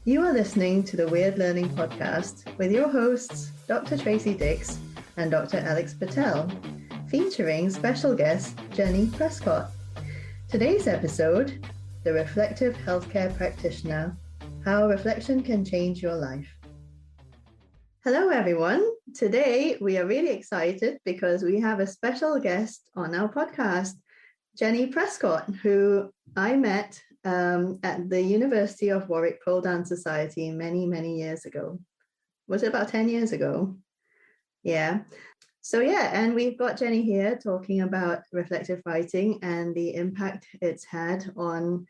You are listening to the Weird Learning Podcast with your hosts, Dr. Tracy Dix and Dr. Alex Patel, featuring special guest Jenny Prescot. Today's episode, The Reflective Healthcare Practitioner, How Reflection Can Change Your Life. Hello, everyone. Today, we are really excited because we have a special guest on our podcast, Jenny Prescot, who I met at the University of Warwick Pole Dance Society many years ago. Was it about 10 years ago? Yeah. And we've got Jenny here talking about reflective writing and the impact it's had on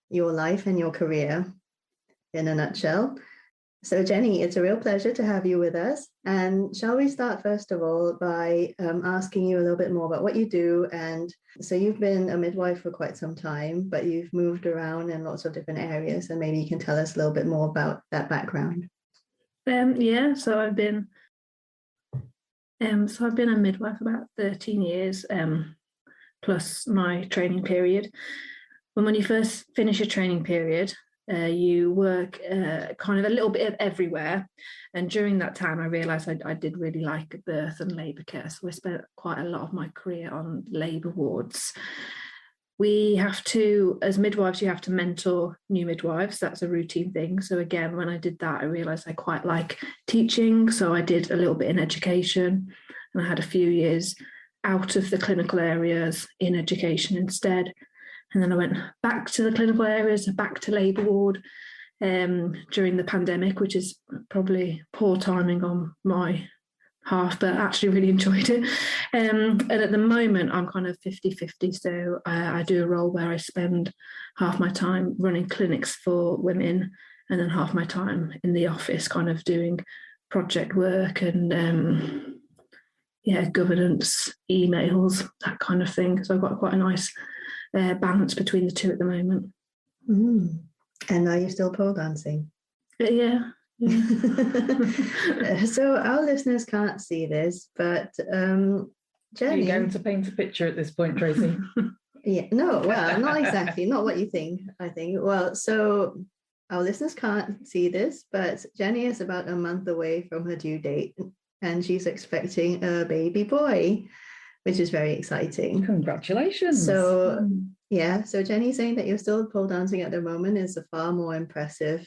your life and your career in a nutshell. So Jenny, it's a real pleasure to have you with us. And shall we start first of all by asking you a little bit more about what you do? And so you've been a midwife for quite some time, but you've moved around in lots of different areas, and maybe you can tell us a little bit more about that background. So I've been a midwife about 13 years, plus my training period. And when you first finish your training period, you work kind of a little bit of everywhere. And during that time, I realised I did really like birth and labour care. So I spent quite a lot of my career on labour wards. We have to, as midwives, you have to mentor new midwives. That's a routine thing. So again, when I did that, I realised I quite like teaching. So I did a little bit in education, and I had a few years out of the clinical areas in education instead. And then I went back to the clinical areas, back to Labour Ward during the pandemic, which is probably poor timing on my half, but actually really enjoyed it. And at the moment, I'm kind of 50-50. So I do a role where I spend half my time running clinics for women and then half my time in the office kind of doing project work and governance, emails, that kind of thing. So I've got quite a nice balance between the two at the moment. And are you still pole dancing? Yeah. So our listeners can't see this, but Jenny... Are you going to paint a picture at this point, Tracy? Not exactly, not what you think, I think. Well, so our listeners can't see this, but Jenny is about a month away from her due date, and she's expecting a baby boy, which is very exciting. Congratulations. So Jenny saying that you're still pole dancing at the moment is a far more impressive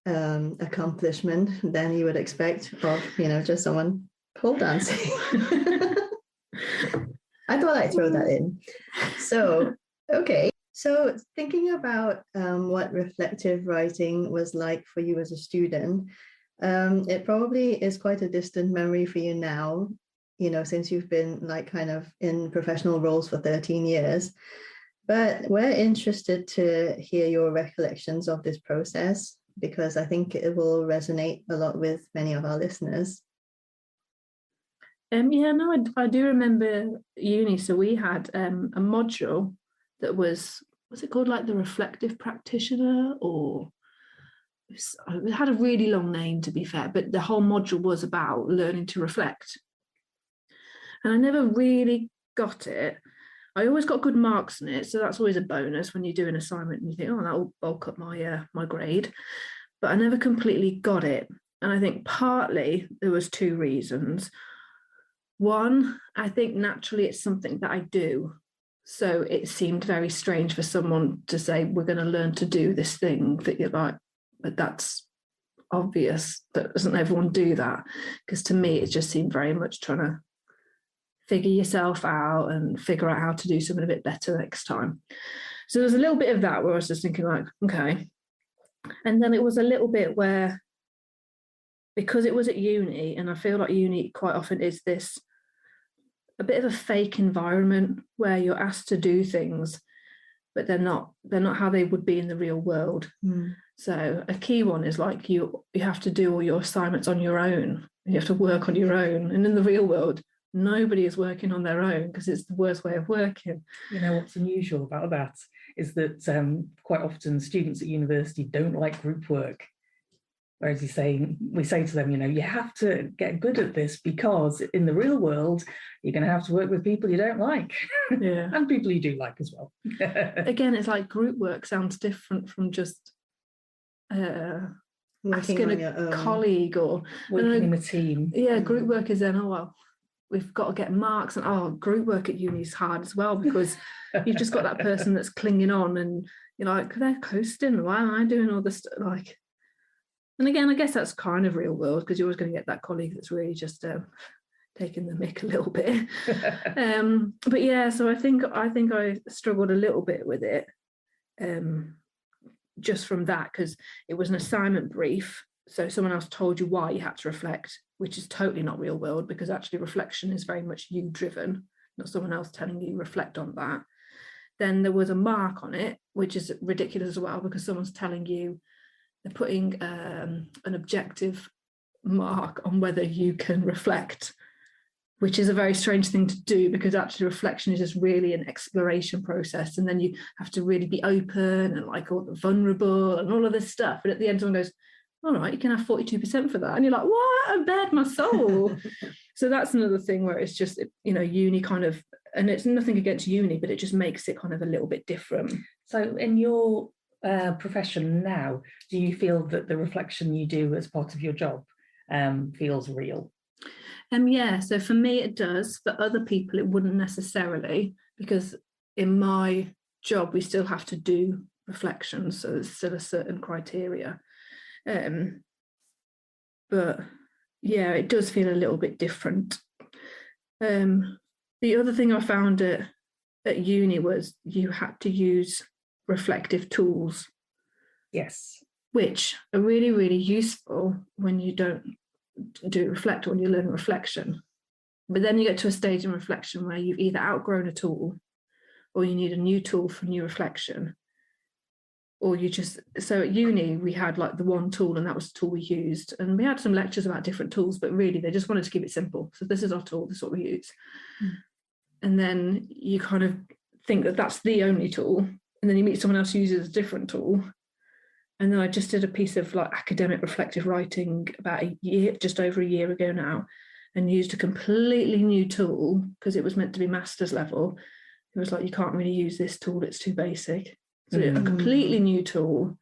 accomplishment than you would expect of, just someone pole dancing. I thought I'd throw that in. So, okay. So thinking about what reflective writing was like for you as a student, it probably is quite a distant memory for you now, since you've been like kind of in professional roles for 13 years. But we're interested to hear your recollections of this process, because I think it will resonate a lot with many of our listeners. I do remember uni. So we had a module that was it called like the Reflective Practitioner, or it had a really long name, to be fair, but the whole module was about learning to reflect. And I never really got it. I always got good marks in it, so that's always a bonus when you do an assignment and you think, that will bulk up my grade. But I never completely got it. And I think partly there was two reasons. One, I think naturally it's something that I do. So it seemed very strange for someone to say, we're going to learn to do this thing that you're like, but that's obvious. That doesn't everyone do that? Because to me, it just seemed very much trying to figure yourself out and figure out how to do something a bit better next time. So there was a little bit of that where I was just thinking like, okay. And then it was a little bit where, because it was at uni, and I feel like uni quite often is this a bit of a fake environment where you're asked to do things, but they're not how they would be in the real world. So a key one is like you have to do all your assignments on your own. You have to work on your own. And in the real world, nobody is working on their own because it's the worst way of working. You know what's unusual about that is that quite often students at university don't like group work. Whereas we say to them, you have to get good at this because in the real world, you're going to have to work with people you don't like. Yeah. And people you do like as well. Again, it's like group work sounds different from just Working on asking your a own. colleague or Working in a team. Yeah, group work is then, oh, well, we've got to get marks. And group work at uni is hard as well because you've just got that person that's clinging on and you're like, they're coasting. Why am I doing all this? Like, and again, I guess that's kind of real world because you're always going to get that colleague that's really just taking the mick a little bit. But yeah, so I think I struggled a little bit with it just from that because it was an assignment brief. So someone else told you why you had to reflect, which is totally not real world because actually reflection is very much you driven, not someone else telling you reflect on that. Then there was a mark on it, which is ridiculous as well because someone's telling you they're putting an objective mark on whether you can reflect, which is a very strange thing to do because actually reflection is just really an exploration process. And then you have to really be open and like all the vulnerable and all of this stuff. And at the end, someone goes, all right, you can have 42% for that. And you're like, what? I bared my soul. So that's another thing where it's just, uni kind of, and it's nothing against uni, but it just makes it kind of a little bit different. So in your profession now, do you feel that the reflection you do as part of your job feels real? Yeah, so for me it does. For other people it wouldn't necessarily, because in my job we still have to do reflections, so there's still a certain criteria. But yeah, it does feel a little bit different. The other thing I found at uni was you had to use reflective tools. Yes. Which are really, really useful when you don't do reflect, when you learn reflection. But then you get to a stage in reflection where you've either outgrown a tool or you need a new tool for new reflection. Or so at uni we had like the one tool and that was the tool we used, and we had some lectures about different tools, but really they just wanted to keep it simple. So this is our tool, this is what we use. And then you kind of think that that's the only tool, and then you meet someone else who uses a different tool. And then I just did a piece of like academic reflective writing about just over a year ago now, and used a completely new tool because it was meant to be master's level. It was like, you can't really use this tool, it's too basic. So a completely new tool,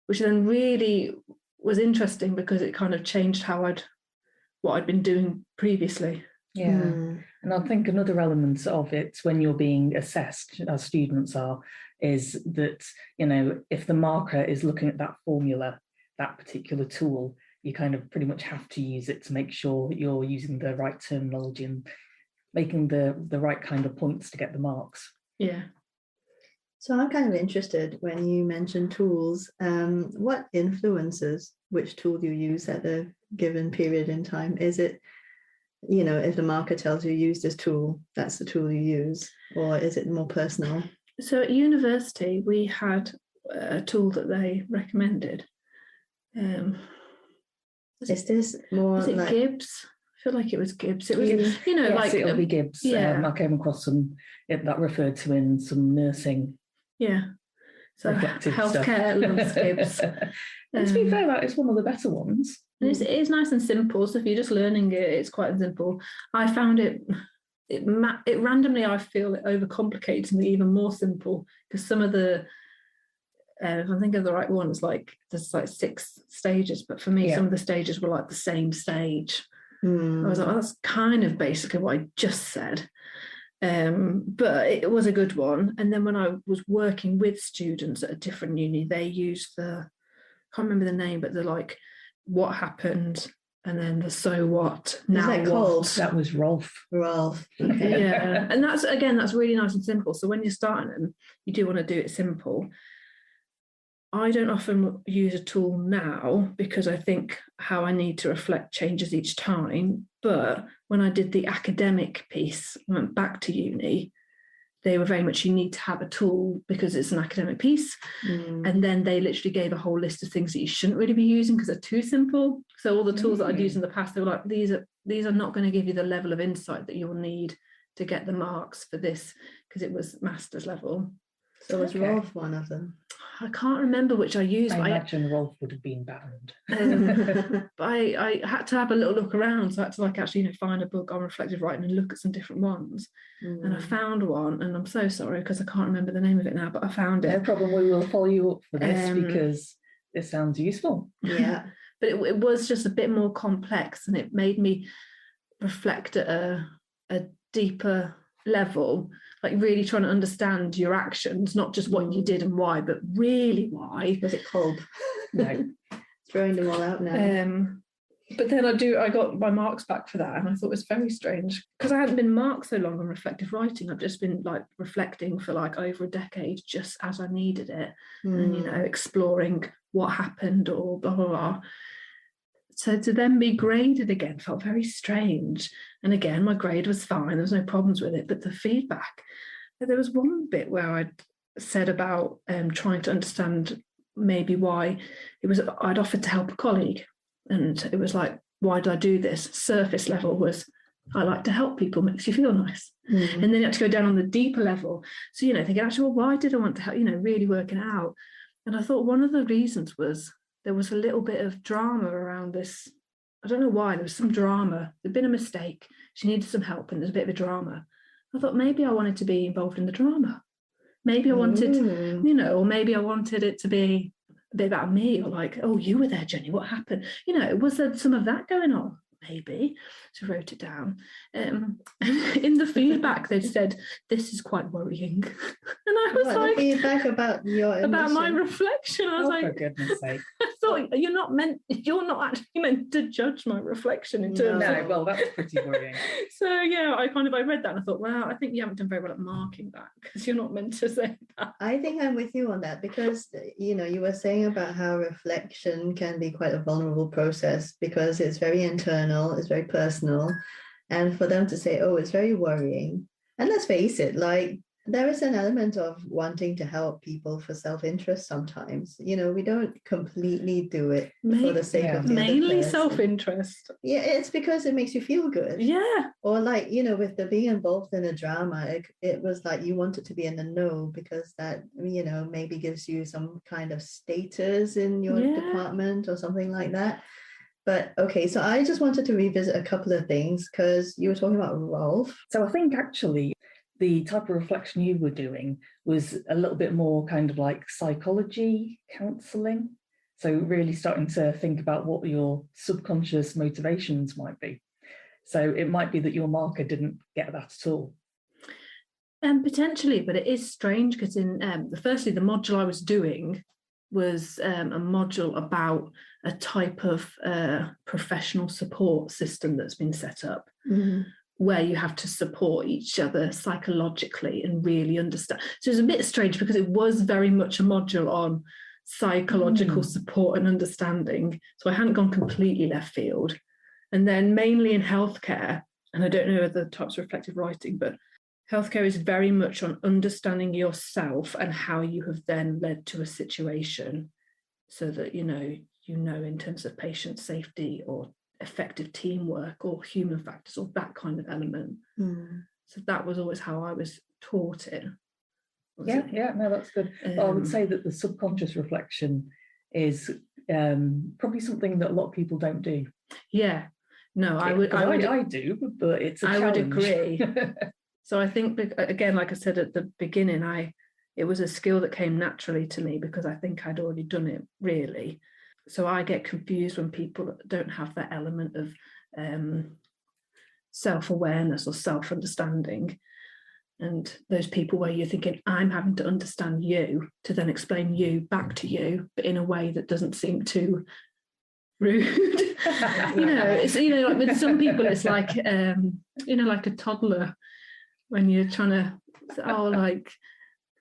which then really was interesting because it kind of changed what I'd been doing previously. Yeah. And I think another element of it when you're being assessed, as students are, is that, if the marker is looking at that formula, that particular tool, you kind of pretty much have to use it to make sure you're using the right terminology and making the right kind of points to get the marks. Yeah. So I'm kind of interested when you mention tools, what influences which tool you use at a given period in time? Is it, if the marker tells you use this tool, that's the tool you use, or is it more personal? So at university, we had a tool that they recommended. Is this more like Gibbs? I feel like it was Gibbs. It was, yes, like it'll be Gibbs. Yeah. I came across that referred to in some nursing. Yeah. So healthcare loves Gibbs. And to be fair, that is one of the better ones. And it is nice and simple. So if you're just learning it, it's quite simple. I found it randomly, I feel it overcomplicates me even more simple because some of the, if I think of the right one, it's like there's like 6 stages, but for me, some of the stages were like the same stage. I was like, that's kind of basically what I just said. But it was a good one. And then when I was working with students at a different uni, they used I can't remember the name, but they're like, what happened? And then the so what, now what? That was Rolf. Okay. Yeah. And that's really nice and simple. So when you're starting them, you do want to do it simple. I don't often use a tool now because I think how I need to reflect changes each time. But when I did the academic piece, went back to uni, they were very much, you need to have a tool because it's an academic piece. And then they literally gave a whole list of things that you shouldn't really be using because they're too simple. So all the tools that I'd used in the past, they were like, these are not going to give you the level of insight that you'll need to get the marks for this because it was master's level. So was Rolf one of them? I can't remember which I used. I imagine Rolf would have been banned. But I had to have a little look around. So I had to actually find a book on reflective writing and look at some different ones. And I found one, and I'm so sorry because I can't remember the name of it now, but I found it. No problem, we will follow you up for this because this sounds useful. Yeah. But it was just a bit more complex, and it made me reflect at a deeper level, like really trying to understand your actions, not just what you did and why, but really why. Was it cold? No. Throwing them all out now. But then I got my marks back for that, and I thought it was very strange because I hadn't been marked so long on reflective writing. I've just been like reflecting for like over a decade, just as I needed it, and exploring what happened or blah blah blah. So to then be graded again felt very strange. And again, my grade was fine. There was no problems with it. But the feedback, there was one bit where I'd said about trying to understand maybe why I'd offered to help a colleague. And it was like, why did I do this? Surface level was, I like to help people, makes you feel nice. And then you have to go down on the deeper level. So, thinking, actually, well, why did I want to help, really working it out. And I thought one of the reasons was, there was a little bit of drama around this. I don't know why, there was some drama. There'd been a mistake. She needed some help, and there's a bit of a drama. I thought maybe I wanted to be involved in the drama. Maybe I wanted, or maybe I wanted it to be a bit about me, or like, oh, you were there, Jenny, what happened? Was there some of that going on? Maybe. So I wrote it down. And in the feedback, they said, this is quite worrying. And I was like, feedback about my reflection. I was like, for goodness sake. I thought you're not actually meant to judge my reflection in terms of. Well, that's pretty worrying. So yeah, I read that and I thought, wow, I think you haven't done very well at marking that, because you're not meant to say that. I think I'm with you on that, because you were saying about how reflection can be quite a vulnerable process, because it's very internal, it's very personal, and for them to say, oh, it's very worrying. And let's face it, like, there is an element of wanting to help people for self-interest sometimes. We don't completely do it for the sake of the mainly other person. Self-interest. Yeah, it's because it makes you feel good. Yeah. Or like, with the being involved in a drama, it was like you wanted to be in the know, because that, maybe gives you some kind of status in your department or something like that. But okay, so I just wanted to revisit a couple of things, because you were talking about Rolf. So I think actually the type of reflection you were doing was a little bit more kind of like psychology counselling. So really starting to think about what your subconscious motivations might be. So it might be that your marker didn't get that at all. Potentially, but it is strange, because in firstly, the module I was doing was a module about a type of professional support system that's been set up. Where you have to support each other psychologically and really understand. So it's a bit strange, because it was very much a module on psychological support and understanding. So I hadn't gone completely left field. And then mainly in healthcare, and I don't know other types of reflective writing, but healthcare is very much on understanding yourself and how you have then led to a situation, so that, in terms of patient safety or effective teamwork or human factors or that kind of element. So that was always how I was taught it. No, that's good. I would say that the subconscious reflection is probably something that a lot of people don't do. Yeah, no, I do, but it's a challenge. I would agree. So I think, again, like I said at the beginning, it was a skill that came naturally to me, because I think I'd already done it, really. So I get confused when people don't have that element of self-awareness or self-understanding. And those people where you're thinking, I'm having to understand you to then explain you back to you, but in a way that doesn't seem too rude. It's, like with some people, it's like, like a toddler when you're trying to, I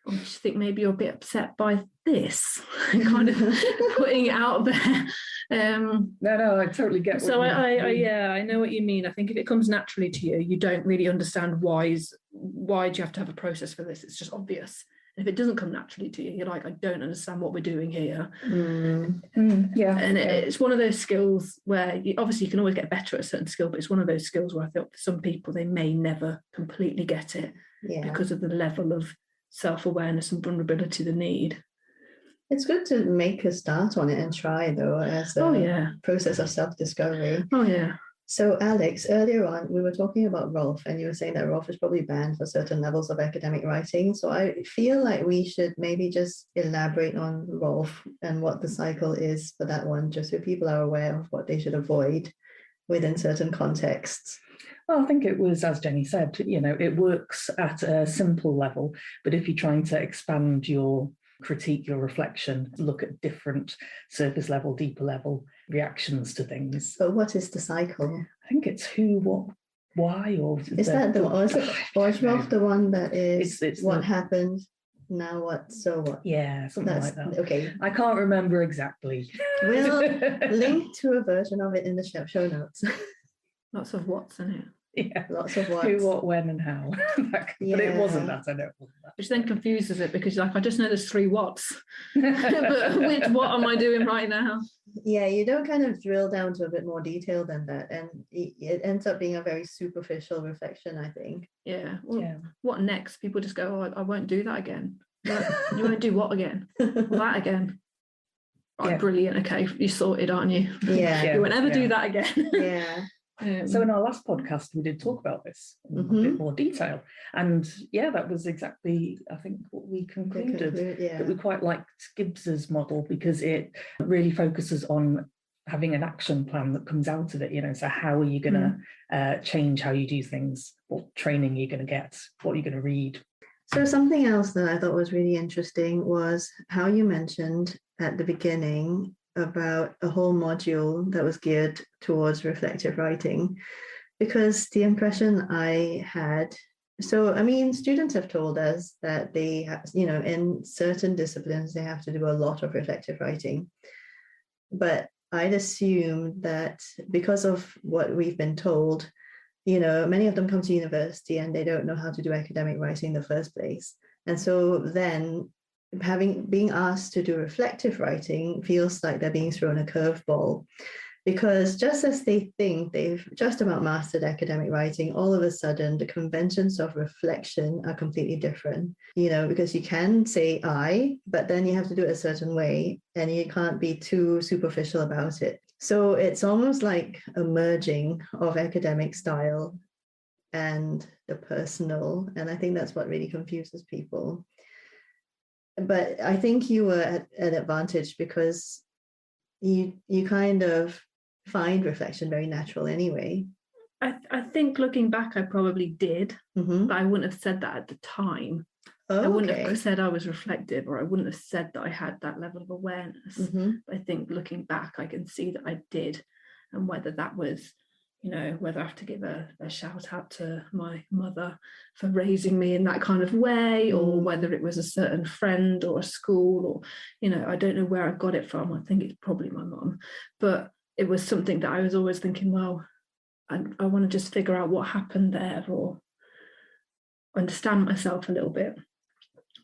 just think maybe you're a bit upset by this, and kind of putting it out there. No, I totally get what so you mean. I know what you mean. I think if it comes naturally to you, you don't really understand why do you have to have a process for this? It's just obvious. And if it doesn't come naturally to you, you're like, I don't understand what we're doing here. It's one of those skills where you can always get better at a certain skill, but it's one of those skills where I think for some people they may never completely get it because of the level of self-awareness and vulnerability they need. It's good to make a start on it and try, though, as a process of self-discovery. Oh yeah. So Alex, earlier on, we were talking about Rolf, and you were saying that Rolf is probably banned for certain levels of academic writing. So I feel like we should maybe just elaborate on Rolf and what the cycle is for that one, just so people are aware of what they should avoid within certain contexts. Well, I think it was, as Jenny said, it works at a simple level, but if you're trying to expand your critique, your reflection, look at different surface level, deeper level reactions to things. But what is the cycle? I think it's who, what, why, or is that the or is Rolf the one that is it's what happened, now what, so what? Yeah, something like that. Okay. I can't remember exactly. We'll link to a version of it in the show notes. Lots of what's in it. Yeah, lots of what. Who, what, when, and how. But it wasn't that. I know it wasn't that. Which then confuses it because I just know there's 3 whats. But which what am I doing right now? Yeah, you don't kind of drill down to a bit more detail than that, and it ends up being a very superficial reflection, I think. Yeah. Well, what next? People just go, "Oh, I won't do that again." You won't do what again? Well, that again. Right, brilliant. Okay, you're sorted, aren't you? Yeah. You won't ever do that again. Yeah. So in our last podcast, we did talk about this in a bit more detail. And that was exactly, I think, what we concluded, that we quite liked Gibbs's model because it really focuses on having an action plan that comes out of it, so how are you going to change how you do things? What training are you going to get? What are you going to read? So something else that I thought was really interesting was how you mentioned at the beginning about a whole module that was geared towards reflective writing, because the impression I had, students have told us that they have, in certain disciplines, they have to do a lot of reflective writing. But I'd assume that because of what we've been told, many of them come to university and they don't know how to do academic writing in the first place. And so then being asked to do reflective writing feels like they're being thrown a curveball, because just as they think they've just about mastered academic writing, all of a sudden the conventions of reflection are completely different, because you can say I, but then you have to do it a certain way and you can't be too superficial about it. So it's almost like a merging of academic style and the personal, and I think that's what really confuses people. But I think you were at an advantage because you kind of find reflection very natural anyway. I think looking back, I probably did, but I wouldn't have said that at the time. I wouldn't have said I was reflective, or I wouldn't have said that I had that level of awareness. But I think looking back, I can see that I did, and whether that was, whether I have to give a shout out to my mother for raising me in that kind of way, or whether it was a certain friend or a school, or, I don't know where I got it from. I think it's probably my mum, but it was something that I was always thinking, well, I want to just figure out what happened there, or understand myself a little bit.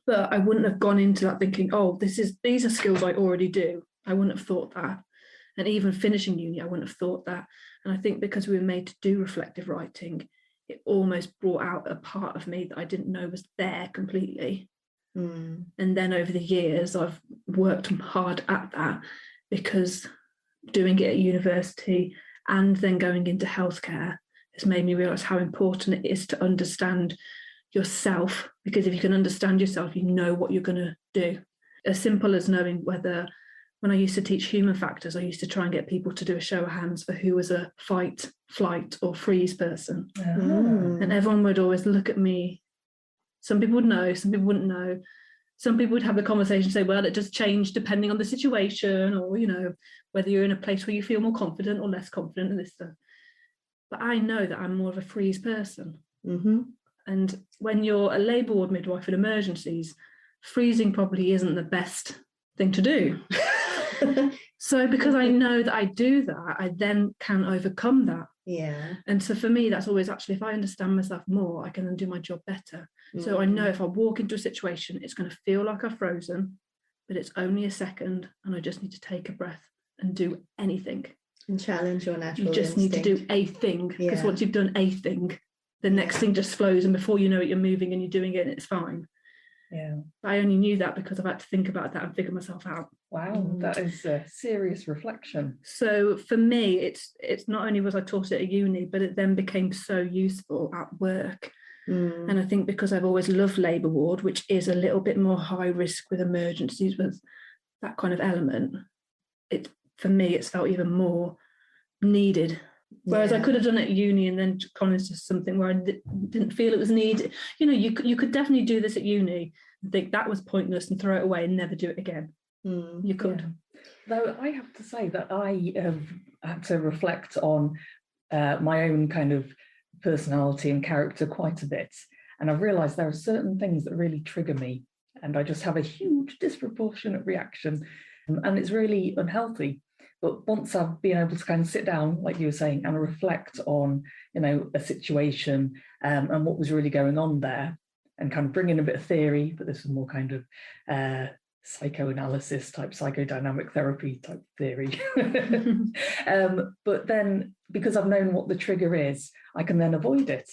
But I wouldn't have gone into that thinking, oh, these are skills I already do. I wouldn't have thought that. And even finishing uni, I wouldn't have thought that. And I think because we were made to do reflective writing, it almost brought out a part of me that I didn't know was there completely. And then over the years, I've worked hard at that, because doing it at university and then going into healthcare has made me realise how important it is to understand yourself, because if you can understand yourself, you know what you're going to do. As simple as knowing whether, when I used to teach human factors, I used to try and get people to do a show of hands for who was a fight, flight or freeze person. And everyone would always look at me. Some people would know, some people wouldn't know. Some people would have the conversation and say, well, it does change depending on the situation, or, whether you're in a place where you feel more confident or less confident in this stuff. But I know that I'm more of a freeze person. And when you're a Labour Ward midwife in emergencies, freezing probably isn't the best thing to do. So because I know that I do that, I then can overcome that. Yeah. And so for me, that's always actually, if I understand myself more, I can then do my job better. So I know if I walk into a situation, it's going to feel like I've frozen, but it's only a second, and I just need to take a breath and do anything. And challenge your natural instinct. You just need to do a thing, because once you've done a thing, the next thing just flows, and before you know it, you're moving and you're doing it and it's fine. Yeah. I only knew that because I've had to think about that and figure myself out. Wow, that is a serious reflection. So for me, it's not only was I taught it at uni, but it then became so useful at work. And I think because I've always loved Labour Ward, which is a little bit more high risk with emergencies, with that kind of element, for me, it's felt even more needed. Whereas I could have done it at uni and then gone into something where I didn't feel it was needed. You know, you could definitely do this at uni and think that was pointless and throw it away and never do it again. You could. Yeah. Though I have to say that I have had to reflect on my own kind of personality and character quite a bit. And I've realised there are certain things that really trigger me and I just have a huge disproportionate reaction. And it's really unhealthy. But once I've been able to kind of sit down, like you were saying, and reflect on, you know, a situation and what was really going on there, and kind of bring in a bit of theory, but this is more kind of psychoanalysis type, psychodynamic therapy type theory. But then, because I've known what the trigger is, I can then avoid it.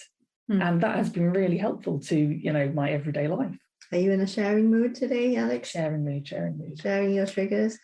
And that has been really helpful to, you know, my everyday life. Are you in a sharing mood today, Alex? Sharing mood. Sharing your triggers.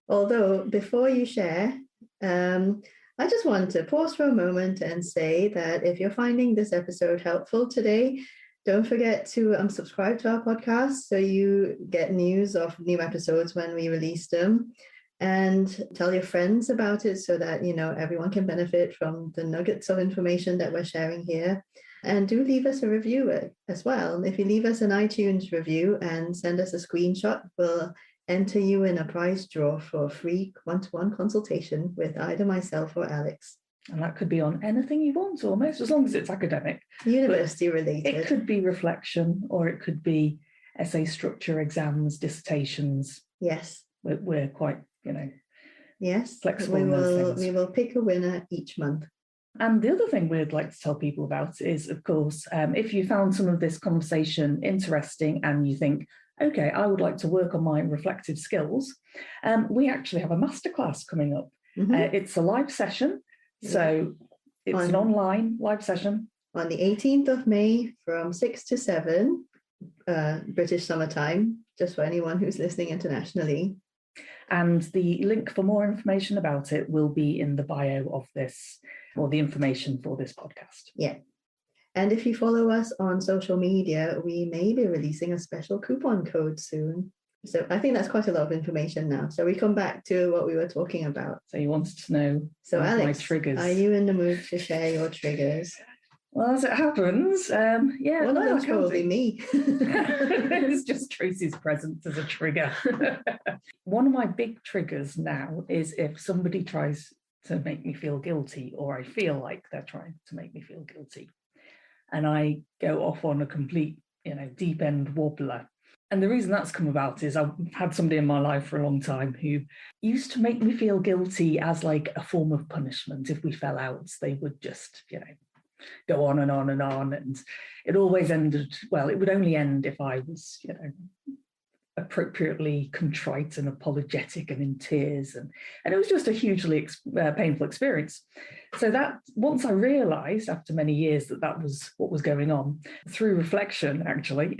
Although, before you share, I just want to pause for a moment and say that if you're finding this episode helpful today, don't forget to subscribe to our podcast so you get news of new episodes when we release them, and tell your friends about it so that, you know, everyone can benefit from the nuggets of information that we're sharing here. And do leave us a review as well. If you leave us an iTunes review and send us a screenshot, we'll enter you in a prize draw for a free one-to-one consultation with either myself or Alex. And that could be on anything you want, almost, as long as it's academic. University related. It could be reflection, or it could be essay structure, exams, dissertations. Yes. We're quite, you know, flexible. We will pick a winner each month. And the other thing we'd like to tell people about is, of course, if you found some of this conversation interesting and you think, okay, I would like to work on my reflective skills, we actually have a masterclass coming up. It's a live session. So it's an online live session. On the 18th of May from 6 to 7, British summertime, just for anyone who's listening internationally. And the link for more information about it will be in the bio of this, or the information for this podcast. Yeah. And if you follow us on social media, we may be releasing a special coupon code soon. So I think that's quite a lot of information now. So we come back to what we were talking about. So you wanted to know Alex, my triggers. Are you in the mood to share your triggers? Well, as it happens, yeah. Well, no, that's probably me. It's just Tracy's presence as a trigger. One of my big triggers now is if somebody tries to make me feel guilty, or I feel like they're trying to make me feel guilty, and I go off on a complete, you know, deep end wobbler. And the reason that's come about is I've had somebody in my life for a long time who used to make me feel guilty as like a form of punishment. If we fell out, they would just, you know, go on and on and on. And it always ended, well, it would only end if I was, you know, appropriately contrite and apologetic and in tears. And it was just a hugely painful experience. So that once I realised after many years that was what was going on, through reflection, actually,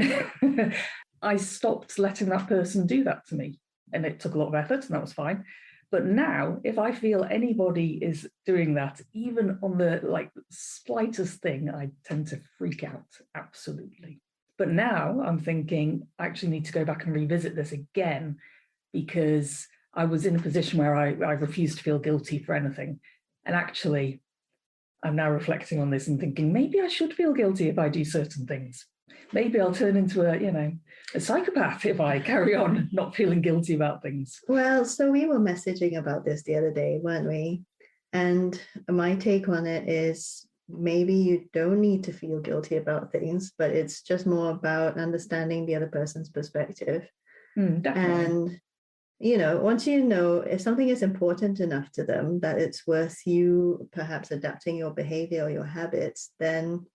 I stopped letting that person do that to me. And it took a lot of effort, and that was fine. But now, if I feel anybody is doing that, even on the like slightest thing, I tend to freak out, absolutely. But now I'm thinking I actually need to go back and revisit this again, because I was in a position where I refused to feel guilty for anything. And actually, I'm now reflecting on this and thinking, maybe I should feel guilty if I do certain things. Maybe I'll turn into a psychopath if I carry on not feeling guilty about things. Well, so we were messaging about this the other day, weren't we? And my take on it is maybe you don't need to feel guilty about things, but it's just more about understanding the other person's perspective. Definitely. And, you know, once you know if something is important enough to them that it's worth you perhaps adapting your behavior or your habits, then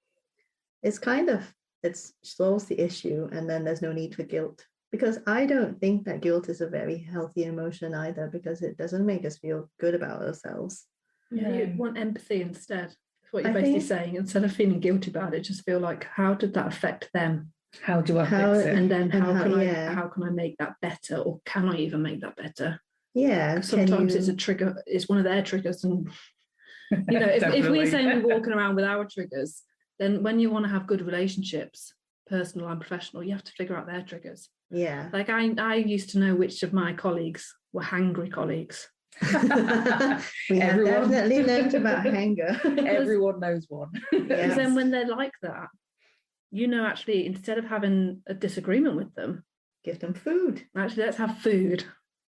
it's it solves the issue, and then there's no need for guilt. Because I don't think that guilt is a very healthy emotion either, because it doesn't make us feel good about ourselves. Yeah, you want empathy instead. That's what you're basically saying. Instead of feeling guilty about it, just feel like, how did that affect them? How do I fix it? And then how yeah. can I make that better, or can I even make that better? Yeah. Sometimes it's a trigger, it's one of their triggers, and you know, if we're saying we're walking around with our triggers, then when you want to have good relationships, personal and professional, you have to figure out their triggers. Yeah. Like I used to know which of my colleagues were hangry colleagues. We have definitely learned about hanger. Everyone knows one. Because then when they're like that, you know, actually, instead of having a disagreement with them, give them food. Actually, let's have food.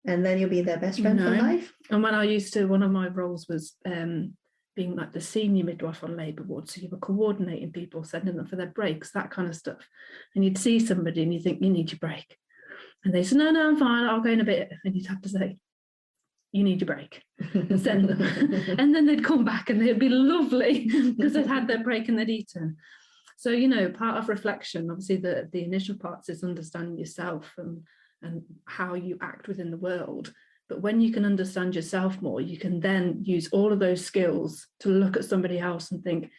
And then you'll be their best friend for life. And when I used to, one of my roles was being like the senior midwife on Labour Ward. So you were coordinating people, sending them for their breaks, that kind of stuff. And you'd see somebody and you think, you need your break. And they said, no, I'm fine, I'll go in a bit. And you'd have to say, you need your break, and send them. And then they'd come back and they'd be lovely because they'd had their break and they'd eaten. So, you know, part of reflection, obviously the initial parts is understanding yourself and how you act within the world. But when you can understand yourself more, you can then use all of those skills to look at somebody else and think,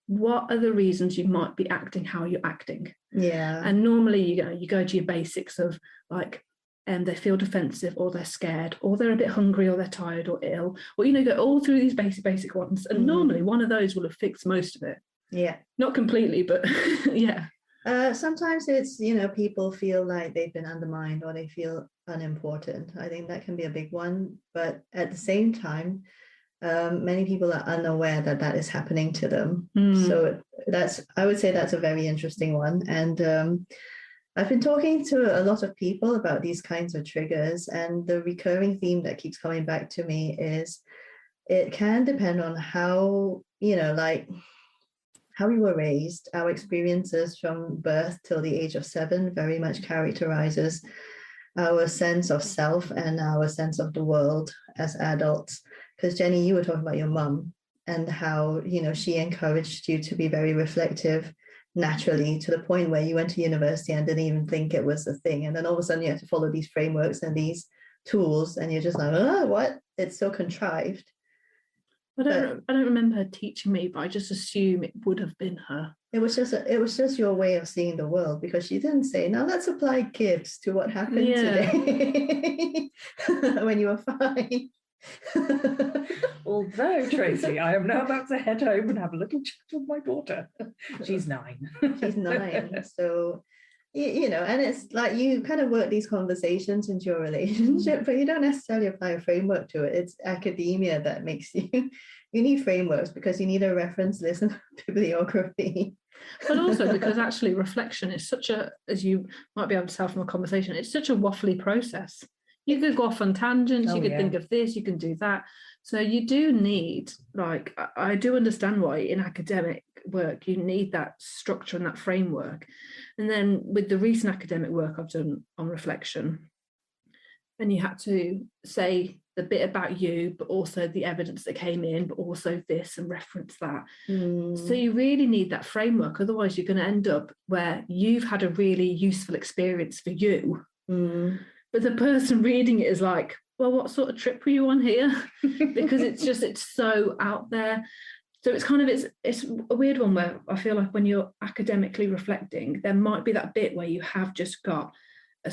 what are the reasons you might be acting how you're acting? Yeah. And normally, you go to your basics of like, they feel defensive, or they're scared, or they're a bit hungry, or they're tired or ill, or, you know, go all through these basic ones. And normally one of those will have fixed most of it. Yeah. Not completely, but yeah. Sometimes it's, you know, people feel like they've been undermined or they feel unimportant. I think that can be a big one. But at the same time, many people are unaware that that is happening to them. So I would say that's a very interesting one. And I've been talking to a lot of people about these kinds of triggers, and the recurring theme that keeps coming back to me is it can depend on how, you know, like how we were raised. Our experiences from birth till the age of 7 very much characterizes our sense of self and our sense of the world as adults. Because Jenny, you were talking about your mum and how, you know, she encouraged you to be very reflective naturally, to the point where you went to university and didn't even think it was a thing. And then all of a sudden you have to follow these frameworks and these tools, and you're just like, oh, what? It's so contrived. I don't remember her teaching me, but I just assume it would have been her. It was just your way of seeing the world, because she didn't say, now let's apply Gibbs to what happened today when you were 5. Although, Tracy, I am now about to head home and have a little chat with my daughter. She's 9. She's 9. So, you know, and it's like you kind of work these conversations into your relationship, but you don't necessarily apply a framework to it. It's academia that makes you need frameworks, because you need a reference list and bibliography. But also because actually reflection is such a, as you might be able to tell from a conversation, it's such a waffly process. You could go off on tangents, you could think of this, you can do that. So you do need, like, I do understand why in academic work you need that structure and that framework. And then with the recent academic work I've done on reflection, and you had to say the bit about you, but also the evidence that came in, but also this, and reference that. So you really need that framework. Otherwise you're going to end up where you've had a really useful experience for you. But the person reading it is like, well, what sort of trip were you on here? Because it's so out there. So it's kind of, it's a weird one where I feel like when you're academically reflecting, there might be that bit where you have just got a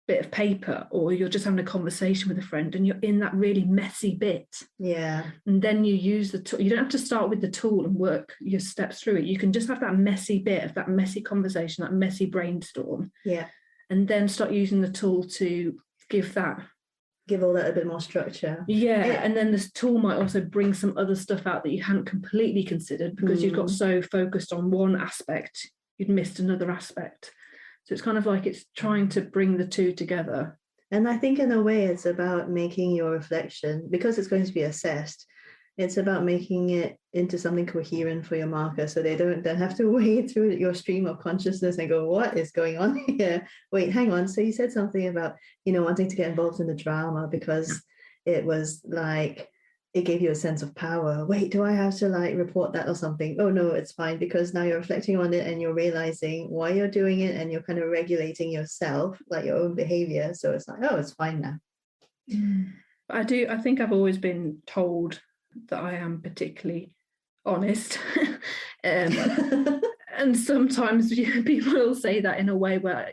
bit of paper, or you're just having a conversation with a friend and you're in that really messy bit. Yeah. And then you use the tool. You don't have to start with the tool and work your steps through it. You can just have that messy bit of that messy conversation, that messy brainstorm. Yeah. And then start using the tool to give all that a bit more structure. And then this tool might also bring some other stuff out that you hadn't completely considered, because you've got so focused on one aspect, you'd missed another aspect. So it's kind of like it's trying to bring the two together. And I think in a way it's about making your reflection, because it's going to be assessed, it's about making it into something coherent for your marker, so they don't then have to wade through your stream of consciousness and go, what is going on here? Wait, hang on. So you said something about, you know, wanting to get involved in the drama because it was like, it gave you a sense of power. Wait, do I have to like report that or something? Oh no, it's fine, because now you're reflecting on it and you're realizing why you're doing it, and you're kind of regulating yourself, like your own behavior. So it's like, oh, it's fine now. I think I've always been told that I am particularly honest. And And sometimes people will say that in a way where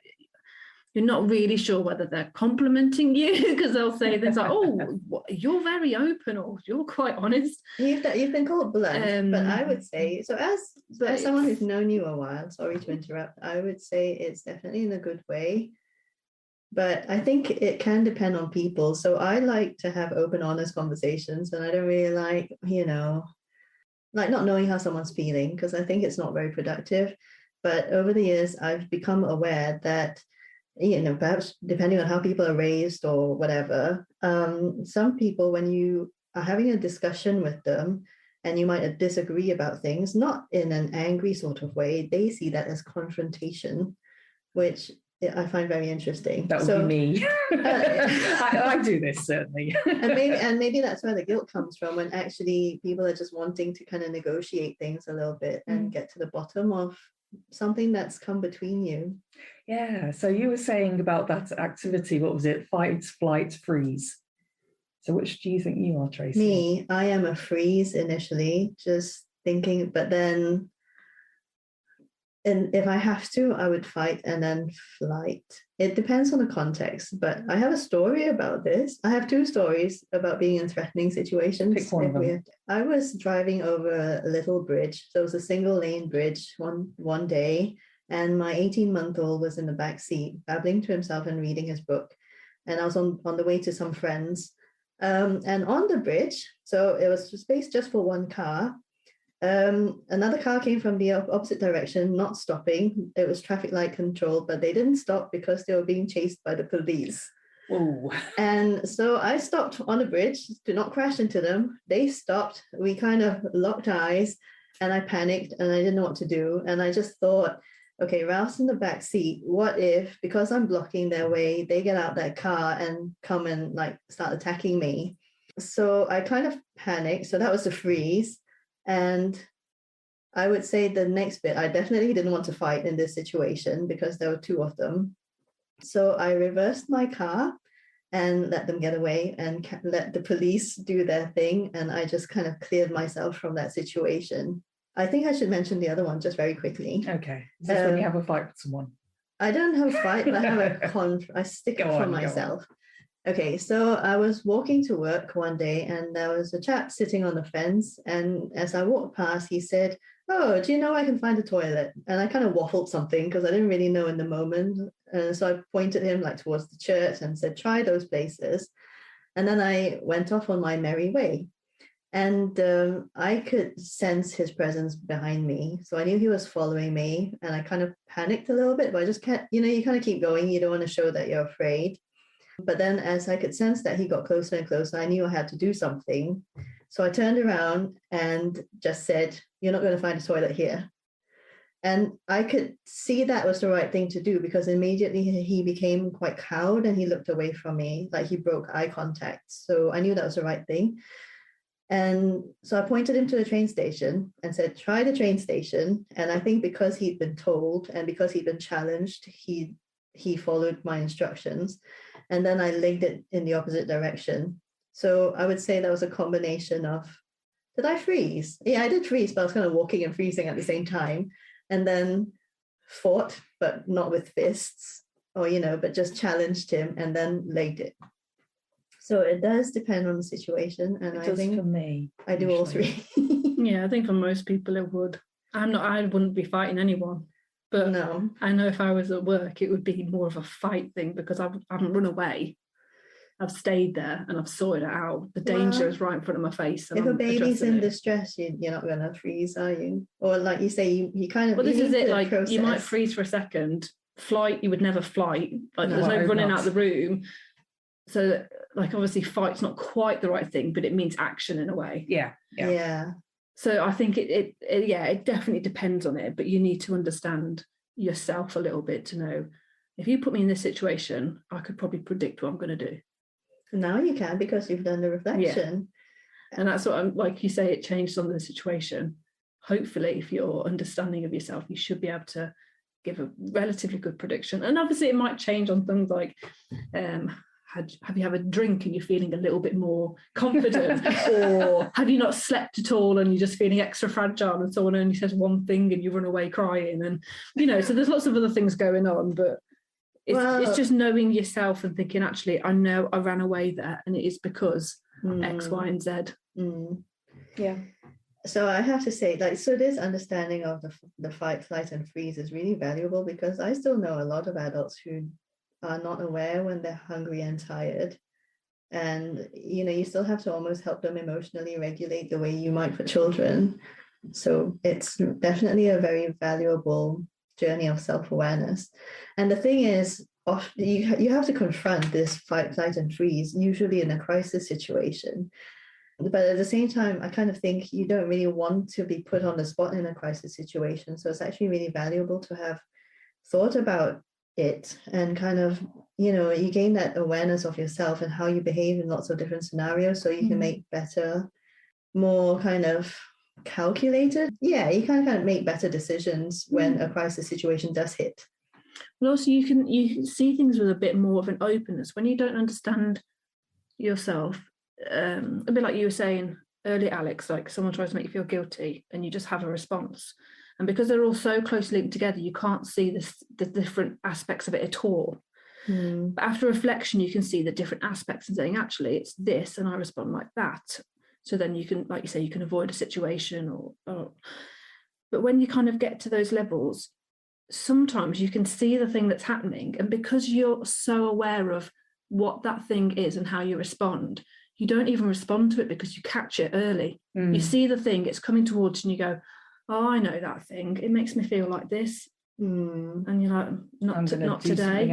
you're not really sure whether they're complimenting you, because they'll say things like, oh, you're very open, or you're quite honest. You've been called blunt, but I would say, so as someone who's known you a while, sorry to interrupt, I would say it's definitely in a good way. But I think it can depend on people. So I like to have open, honest conversations, and I don't really like, like not knowing how someone's feeling, because I think it's not very productive. But over the years, I've become aware that, perhaps depending on how people are raised or whatever, some people, when you are having a discussion with them and you might disagree about things, not in an angry sort of way, they see that as confrontation, which I find very interesting. That would be me. I do this, certainly. and maybe that's where the guilt comes from, when actually people are just wanting to kind of negotiate things a little bit and get to the bottom of something that's come between you. Yeah, so you were saying about that activity, what was it? Fight, flight, freeze. So which do you think you are, Tracy? Me, I am a freeze initially, just thinking, but then, and if I have to, I would fight and then flight. It depends on the context, but I have a story about this. I have two stories about being in threatening situations. Pick one of them. I was driving over a little bridge. So it was a single lane bridge one day, and my 18-month-old was in the back seat, babbling to himself and reading his book. And I was on the way to some friends. And on the bridge, so it was space just for one car. Another car came from the opposite direction, not stopping. It was traffic light controlled, but they didn't stop because they were being chased by the police. Oh. And so I stopped on the bridge to not crash into them. They stopped. We kind of locked eyes, and I panicked and I didn't know what to do. And I just thought, okay, Ralph's in the back seat. What if, because I'm blocking their way, they get out that car and come and like start attacking me? So I kind of panicked. So that was the freeze. And I would say the next bit, I definitely didn't want to fight in this situation because there were two of them. So I reversed my car and let them get away and let the police do their thing. And I just kind of cleared myself from that situation. I think I should mention the other one just very quickly. Okay. Is this when you have a fight with someone? I don't have a fight, but I have I stick up for myself. Okay, so I was walking to work one day and there was a chap sitting on the fence. And as I walked past, he said, oh, do you know I can find a toilet? And I kind of waffled something because I didn't really know in the moment. And so I pointed him like towards the church and said, try those places. And then I went off on my merry way. And I could sense his presence behind me. So I knew he was following me and I kind of panicked a little bit, but I just kept, you kind of keep going. You don't want to show that you're afraid. But then as I could sense that he got closer and closer, I knew I had to do something. So I turned around and just said, you're not going to find a toilet here. And I could see that was the right thing to do because immediately he became quite cowed and he looked away from me, like he broke eye contact. So I knew that was the right thing. And so I pointed him to the train station and said, try the train station. And I think because he'd been told and because he'd been challenged, he followed my instructions. And then I legged it in the opposite direction. So I would say that was a combination of, did I freeze? Yeah, I did freeze, but I was kind of walking and freezing at the same time. And then fought, but not with fists or, but just challenged him and then legged it. So it does depend on the situation. And I think for me, I do all three. Yeah, I think for most people it would. I wouldn't be fighting anyone. But no. I know if I was at work, it would be more of a fight thing because I haven't run away. I've stayed there and I've sorted it out. The danger is right in front of my face. If a baby's in distress, you're not going to freeze, are you? Or like you say, you kind of... Well, this is it. Like process. You might freeze for a second. Flight, you would never flight. Like there's no running out of the room. So like obviously fight's not quite the right thing, but it means action in a way. Yeah. So I think it definitely depends on it, but you need to understand yourself a little bit to know if you put me in this situation, I could probably predict what I'm going to do. Now you can because you've done the reflection. Yeah. And that's what I'm like you say, it changed some of the situation. Hopefully, if you're understanding of yourself, you should be able to give a relatively good prediction. And obviously it might change on things like have you had a drink and you're feeling a little bit more confident? Or have you not slept at all and you're just feeling extra fragile and someone only says one thing and you run away crying? And, so there's lots of other things going on, but it's just knowing yourself and thinking, actually, I know I ran away there and it is because X, Y, and Z. Yeah. So I have to say, so this understanding of the fight, flight, and freeze is really valuable, because I still know a lot of adults who are not aware when they're hungry and tired. And, you still have to almost help them emotionally regulate the way you might for children. So it's definitely a very valuable journey of self-awareness. And the thing is, you have to confront this fight, flight, and freeze, usually in a crisis situation. But at the same time, I kind of think you don't really want to be put on the spot in a crisis situation. So it's actually really valuable to have thought about it and kind of, you gain that awareness of yourself and how you behave in lots of different scenarios, so you can make better, more kind of calculated. Yeah, you can kind of make better decisions when a crisis situation does hit. Well, also you can see things with a bit more of an openness when you don't understand yourself. A bit like you were saying earlier, Alex, like someone tries to make you feel guilty and you just have a response. And because they're all so closely linked together, you can't see the different aspects of it at all. But after reflection, you can see the different aspects and saying, actually, it's this, and I respond like that. So then you can, like you say, you can avoid a situation or but when you kind of get to those levels, sometimes you can see the thing that's happening. And because you're so aware of what that thing is and how you respond, you don't even respond to it because you catch it early. You see the thing, it's coming towards you, and you go, oh, I know that thing. It makes me feel like this. And you're like, not today.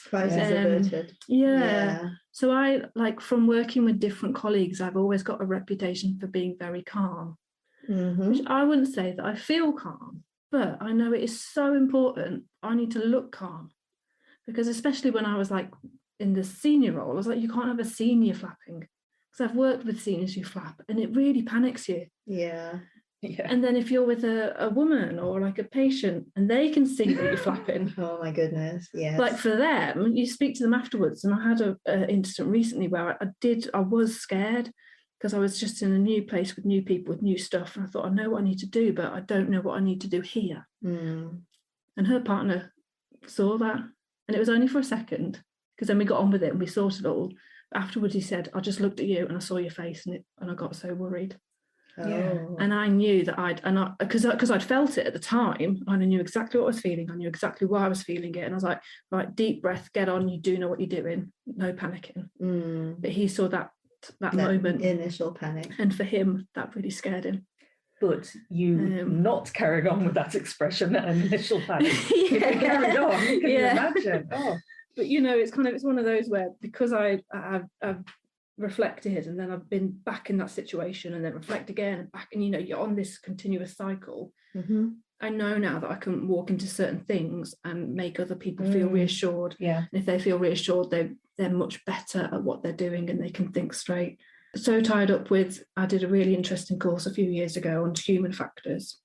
Crisis averted. Yeah. So I, like, from working with different colleagues, I've always got a reputation for being very calm. Which I wouldn't say that I feel calm, but I know it is so important. I need to look calm, because especially when I was like in the senior role, I was like, you can't have a senior flapping. Because I've worked with seniors who flap and it really panics you. Yeah. And then if you're with a woman or like a patient and they can see that you're flapping. Oh my goodness. Yeah. Like for them, you speak to them afterwards. And I had an incident recently where I was scared because I was just in a new place with new people, with new stuff. And I thought, I know what I need to do, but I don't know what I need to do here. And her partner saw that. And it was only for a second, because then we got on with it and we sorted it all. Afterwards, he said, I just looked at you and I saw your face and I got so worried. And I knew that because I'd felt it at the time, and I knew exactly what I was feeling. I knew exactly why I was feeling it. And I was like, right, deep breath, get on. You do know what you're doing. No panicking. But he saw that moment. Initial panic. And for him, that really scared him. But you not carrying on with that expression, that initial panic. If you carried on, can you imagine? Oh. But it's one of those where, because I've reflected and then I've been back in that situation and then reflect again and back, and you're on this continuous cycle. I know now that I can walk into certain things and make other people feel reassured. And if they feel reassured, they're much better at what they're doing and they can think straight. So tied up with, I did a really interesting course a few years ago on human factors.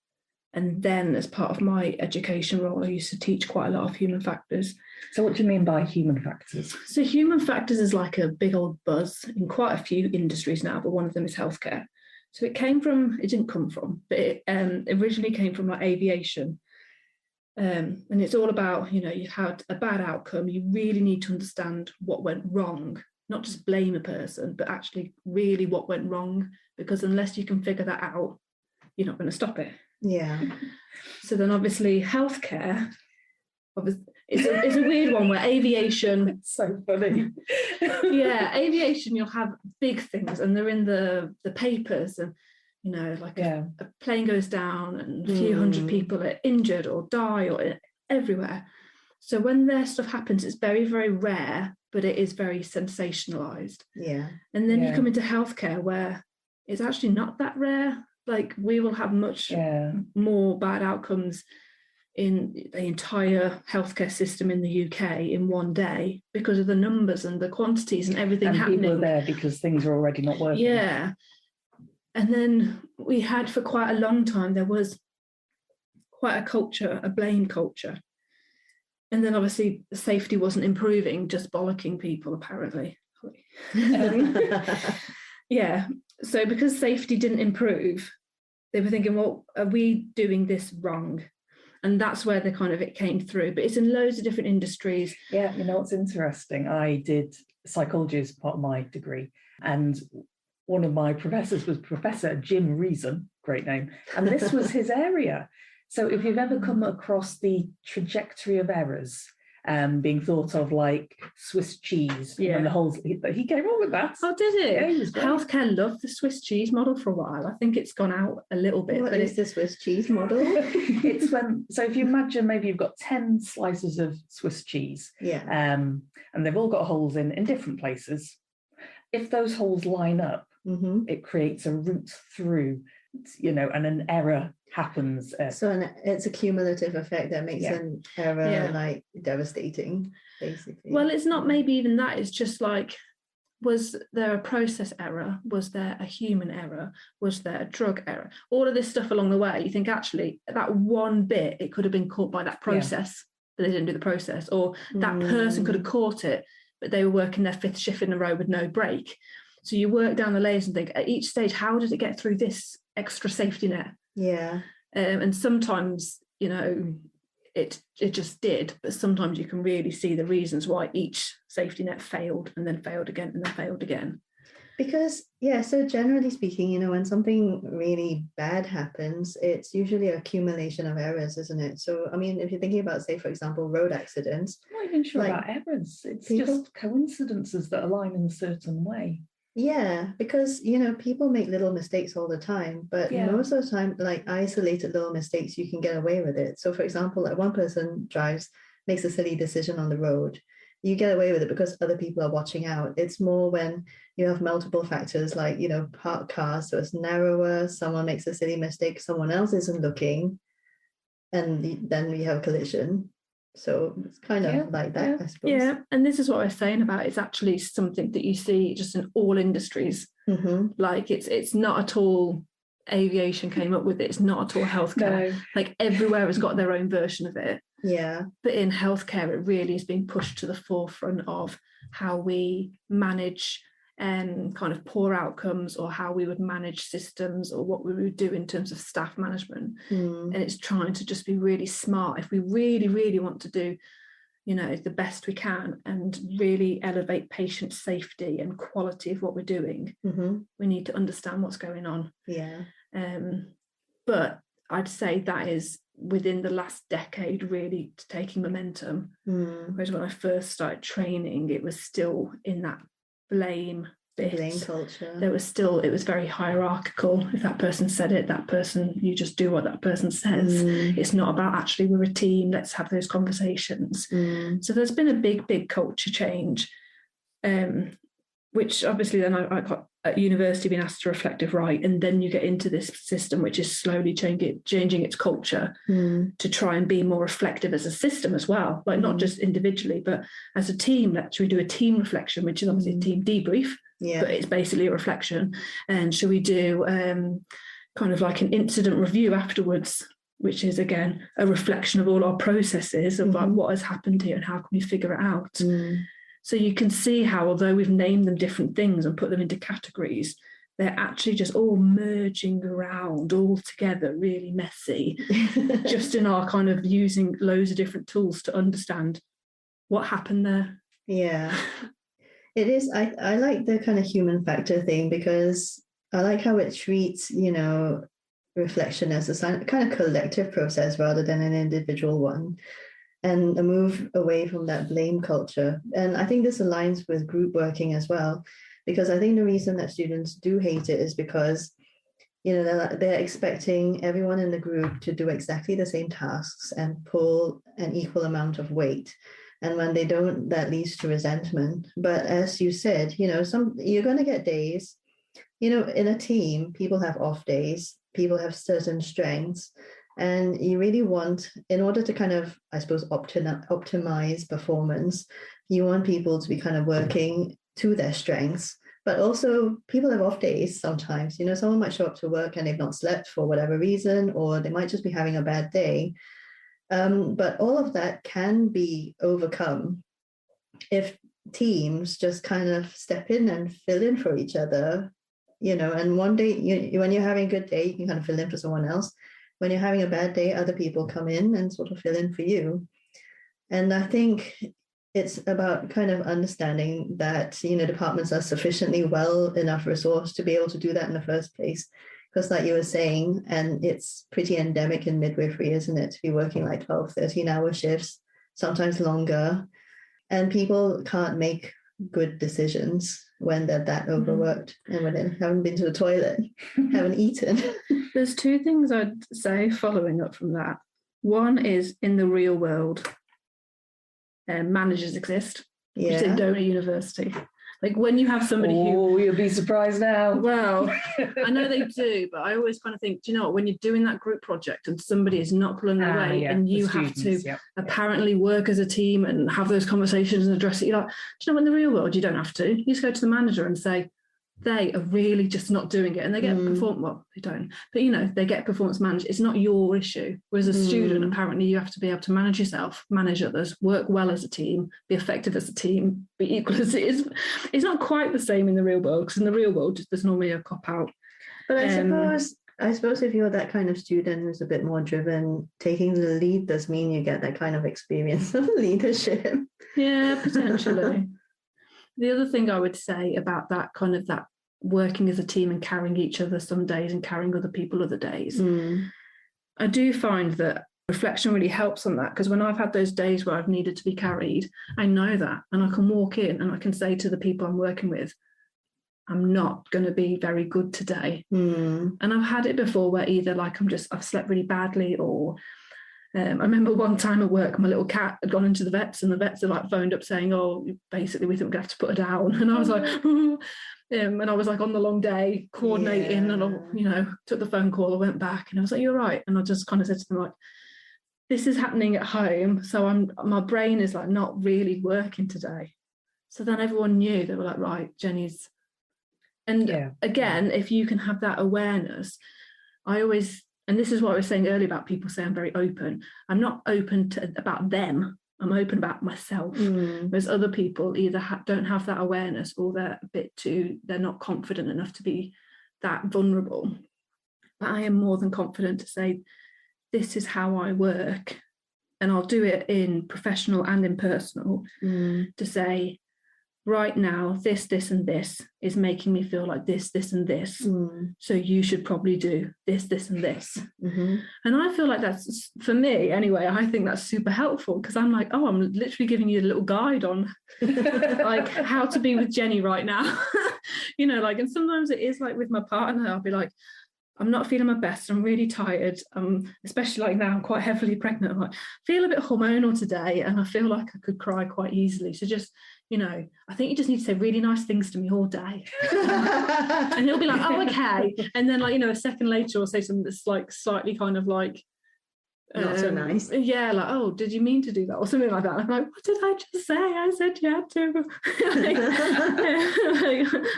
And then as part of my education role, I used to teach quite a lot of human factors. So what do you mean by human factors? So human factors is like a big old buzz in quite a few industries now, but one of them is healthcare. So it didn't come from, but it originally came from like aviation. And it's all about, you've had a bad outcome. You really need to understand what went wrong, not just blame a person, but actually really what went wrong, because unless you can figure that out, you're not going to stop it. Yeah. So then obviously healthcare, it's a weird one where aviation. It's so funny. Aviation, you'll have big things and they're in the papers, and a plane goes down and a few hundred people are injured or die or everywhere. So when their stuff happens, it's very, very rare, but it is very sensationalized. Yeah. And then you come into healthcare where it's actually not that rare. Like, we will have much more bad outcomes in the entire healthcare system in the UK in one day because of the numbers and the quantities and everything happening. People are there because things are already not working. Yeah. And then we had, for quite a long time, there was quite a culture, a blame culture. And then obviously safety wasn't improving, just bollocking people, apparently. Yeah. So because safety didn't improve, they were thinking, well, are we doing this wrong? And that's where the kind of it came through. But it's in loads of different industries. Yeah, you know what's interesting? I did psychology as part of my degree, and one of my professors was Professor Jim Reason, great name, and this was his area. So if you've ever come across the trajectory of errors, being thought of like Swiss cheese, and the holes, he came up with that. Oh, did it? Yeah, he was great. Healthcare loved the Swiss cheese model for a while. I think it's gone out a little bit. What but is the Swiss cheese model? It's when, so if you imagine maybe you've got 10 slices of Swiss cheese, and they've all got holes in different places. If those holes line up, it creates a route through, you know, and an error happens. So it's a cumulative effect that makes an error like devastating, basically. Well, it's not maybe even that. It's just like, was there a process error? Was there a human error? Was there a drug error? All of this stuff along the way, you think actually that one bit, it could have been caught by that process, but they didn't do the process. Or that person could have caught it, but they were working their 5th shift in a row with no break. So you work down the layers and think at each stage, how did it get through this extra safety net? Yeah. And sometimes, you know, it just did, but sometimes you can really see the reasons why each safety net failed and then failed again and then failed again. Because, so generally speaking, you know, when something really bad happens, it's usually an accumulation of errors, isn't it? So, I mean, if you're thinking about, say, for example, road accidents. I'm not even sure about errors. It's just coincidences that align in a certain way. Yeah, because, you know, people make little mistakes all the time, but most of the time, like isolated little mistakes, you can get away with it. So, for example, like one person makes a silly decision on the road. You get away with it because other people are watching out. It's more when you have multiple factors like, you know, parked cars, so it's narrower, someone makes a silly mistake, someone else isn't looking, and then we have a collision. So it's kind of like that, I suppose. Yeah, and this is what I was saying about it's actually something that you see just in all industries. Like it's not at all aviation came up with it. It's not at all healthcare. Like everywhere has got their own version of it. Yeah. But in healthcare, it really is being pushed to the forefront of how we manage kind of poor outcomes, or how we would manage systems, or what we would do in terms of staff management. And it's trying to just be really smart. If we really, really want to do, you know, the best we can and really elevate patient safety and quality of what we're doing, we need to understand what's going on. Yeah. But I'd say that is within the last decade really taking momentum. Whereas when I first started training, it was still in that blame culture. There was still, it was very hierarchical. If that person said it, that person, you just do what that person says. It's not about actually we're a team, let's have those conversations. So there's been a big culture change, which obviously then I got at university being asked to reflective write, and then you get into this system which is slowly changing its culture to try and be more reflective as a system as well, like not just individually but as a team. Should we do a team reflection, which is obviously a team debrief, but it's basically a reflection? And should we do kind of like an incident review afterwards, which is again a reflection of all our processes of like what has happened here and how can we figure it out. So you can see how, although we've named them different things and put them into categories, they're actually just all merging around all together, really messy, just in our kind of using loads of different tools to understand what happened there. Yeah, it is. I like the kind of human factor thing, because I like how it treats, you know, reflection as a kind of collective process rather than an individual one, and a move away from that blame culture. And I think this aligns with group working as well, because I think the reason that students do hate it is because, you know, they're expecting everyone in the group to do exactly the same tasks and pull an equal amount of weight. And when they don't, that leads to resentment. But as you said, you know, you're going to get days, you know, in a team, people have off days, people have certain strengths. And you really want, in order to kind of, I suppose, optimize performance, you want people to be kind of working to their strengths. But also people have off days sometimes. You know, someone might show up to work and they've not slept for whatever reason, or they might just be having a bad day. But all of that can be overcome if teams just kind of step in and fill in for each other, and one day when you're having a good day, you can kind of fill in for someone else. When you're having a bad day, other people come in and sort of fill in for you. And I think it's about kind of understanding that, departments are sufficiently well enough resourced to be able to do that in the first place. Because like you were saying, and it's pretty endemic in midwifery, isn't it, to be working like 12, 13-hour shifts, sometimes longer. And people can't make good decisions when they're that overworked and when they haven't been to the toilet, haven't eaten. There's two things I'd say following up from that. One is, in the real world, managers exist, which they don't at university. Like when you have somebody you'll be surprised now. Well, I know they do, but I always kind of think, do you know what, when you're doing that group project and somebody is not pulling their weight and you have to apparently work as a team and have those conversations and address it, you're like, do you know what, in the real world, you don't have to. You just go to the manager and say, they are really just not doing it, and they get they don't, but they get performance managed. It's not your issue. Whereas a student, apparently you have to be able to manage yourself, manage others, work well as a team, be effective as a team, be equal as it is. It's not quite the same in the real world, because in the real world there's normally a cop out. But I suppose if you're that kind of student who's a bit more driven, taking the lead does mean you get that kind of experience of leadership. Yeah, potentially. The other thing I would say about that kind of that working as a team and carrying each other some days and carrying other people other days, I do find that reflection really helps on that, because when I've had those days where I've needed to be carried, I know that, and I can walk in and I can say to the people I'm working with, I'm not going to be very good today. And I've had it before where either like I've slept really badly, or I remember one time at work, my little cat had gone into the vets, and the vets had like phoned up saying, oh, basically we think we're going to have to put her down. And I was like, and I was like on the long day coordinating, and I, took the phone call, I went back and I was like, you're right. And I just kind of said to them, like, this is happening at home, so my brain is like not really working today. So then everyone knew, they were like, right, Jenny's. And again, if you can have that awareness, and this is what I was saying earlier about people saying I'm very open. I'm not open about them. I'm open about myself. Whereas other people either don't have that awareness, or they're not confident enough to be that vulnerable. But I am more than confident to say, this is how I work. And I'll do it in professional and in personal, to say, right now, this, and this is making me feel like this, and this. So you should probably do this, and this. And I feel like that's, for me anyway, I think that's super helpful, because I'm like, oh, I'm literally giving you a little guide on like how to be with Jenny right now. And sometimes it is like with my partner, I'll be like, I'm not feeling my best, I'm really tired, especially like now I'm quite heavily pregnant, I'm like, feel a bit hormonal today, and I feel like I could cry quite easily, so just, I think you just need to say really nice things to me all day. And he'll be like, oh, okay. And then like, a second later I'll say something that's like slightly kind of like, not so nice. Yeah, like, oh, did you mean to do that? Or something like that. And I'm like, what did I just say? I said you had to.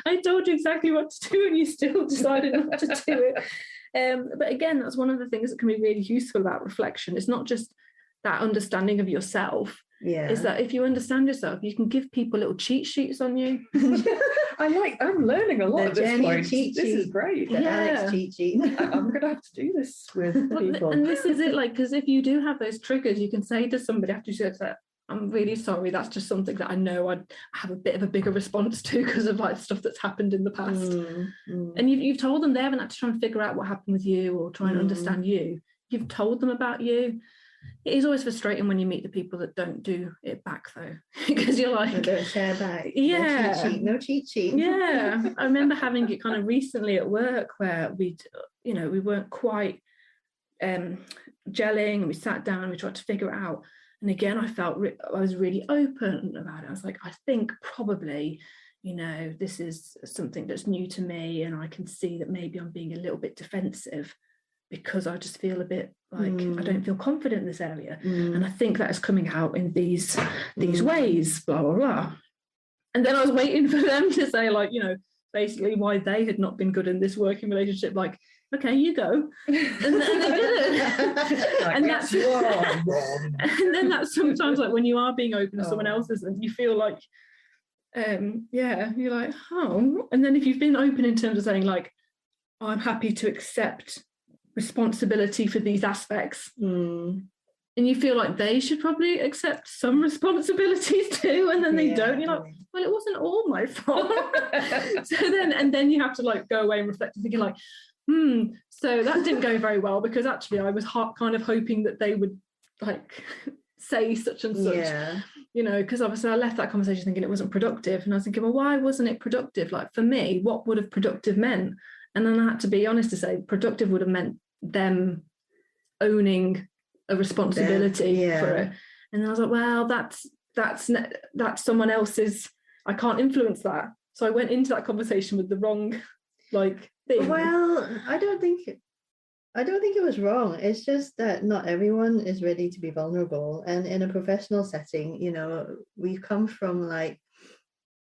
I told you exactly what to do, and you still decided not to do it. But again, that's one of the things that can be really useful about reflection. It's not just that understanding of yourself. Is that if you understand yourself, you can give people little cheat sheets on you. I'm learning a lot at this point. This is great. The Alex cheat sheet. I'm going to have to do this with people. And this is it, like, because if you do have those triggers, you can say to somebody after you said that, I'm really sorry, that's just something that I know I have a bit of a bigger response to because of like stuff that's happened in the past. And you've told them, they haven't had to try and figure out what happened with you or try and understand you. You've told them about you. It is always frustrating when you meet the people that don't do it back, though, because you're like, they don't share back. No cheat sheet. Yeah, I remember having it kind of recently at work where we weren't quite gelling, and we sat down and we tried to figure it out. And again, I felt I was really open about it. I was like, I think probably, this is something that's new to me, and I can see that maybe I'm being a little bit defensive, because I just feel a bit like I don't feel confident in this area. And I think that is coming out in these ways, blah, blah, blah. And then I was waiting for them to say, like, basically why they had not been good in this working relationship. Like, okay, you go. And they didn't. And that's and then that's sometimes like when you are being open to someone else's and you feel like you're like, oh. And then if you've been open in terms of saying like, I'm happy to accept responsibility for these aspects, and you feel like they should probably accept some responsibilities too, and then they don't, you're like, well, it wasn't all my fault. then you have to like go away and reflect and thinking like, so that didn't go very well, because actually I was kind of hoping that they would like say such and such, because obviously I left that conversation thinking it wasn't productive, and I was thinking, well, why wasn't it productive? Like for me, what would have productive meant? And then I had to be honest to say productive would have meant them owning a responsibility for it. And then I was like, well, that's someone else's, I can't influence that. So I went into that conversation with the wrong like thing. Well, I don't think it was wrong. It's just that not everyone is ready to be vulnerable, and in a professional setting, we come from like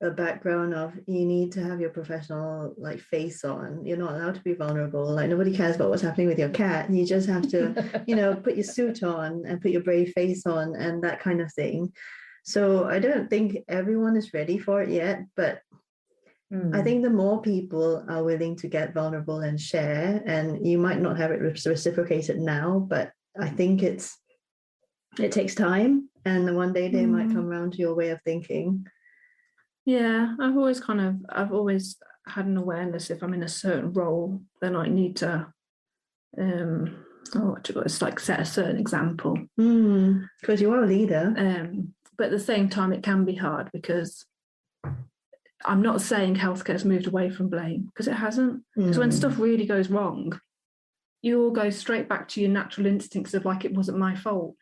a background of you need to have your professional like face on. You're not allowed to be vulnerable. Like nobody cares about what's happening with your cat. You just have to, put your suit on and put your brave face on and that kind of thing. So I don't think everyone is ready for it yet, but I think the more people are willing to get vulnerable and share, and you might not have it reciprocated now, but I think it takes time, and one day they might come around to your way of thinking. Yeah, I've always had an awareness if I'm in a certain role, then I need to, it's like set a certain example. Because you are a leader. But at the same time, it can be hard, because I'm not saying healthcare's moved away from blame, because it hasn't. Because when stuff really goes wrong, you all go straight back to your natural instincts of like, it wasn't my fault.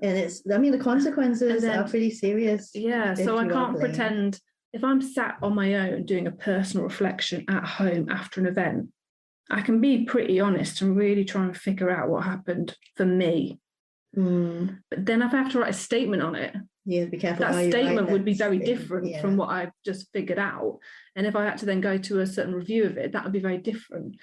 And the consequences are pretty serious. Yeah, so I can't pretend, if I'm sat on my own doing a personal reflection at home after an event, I can be pretty honest and really try and figure out what happened for me. But then if I have to write a statement on it, be careful. That statement would be very different from what I've just figured out. And if I had to then go to a certain review of it, that would be very different.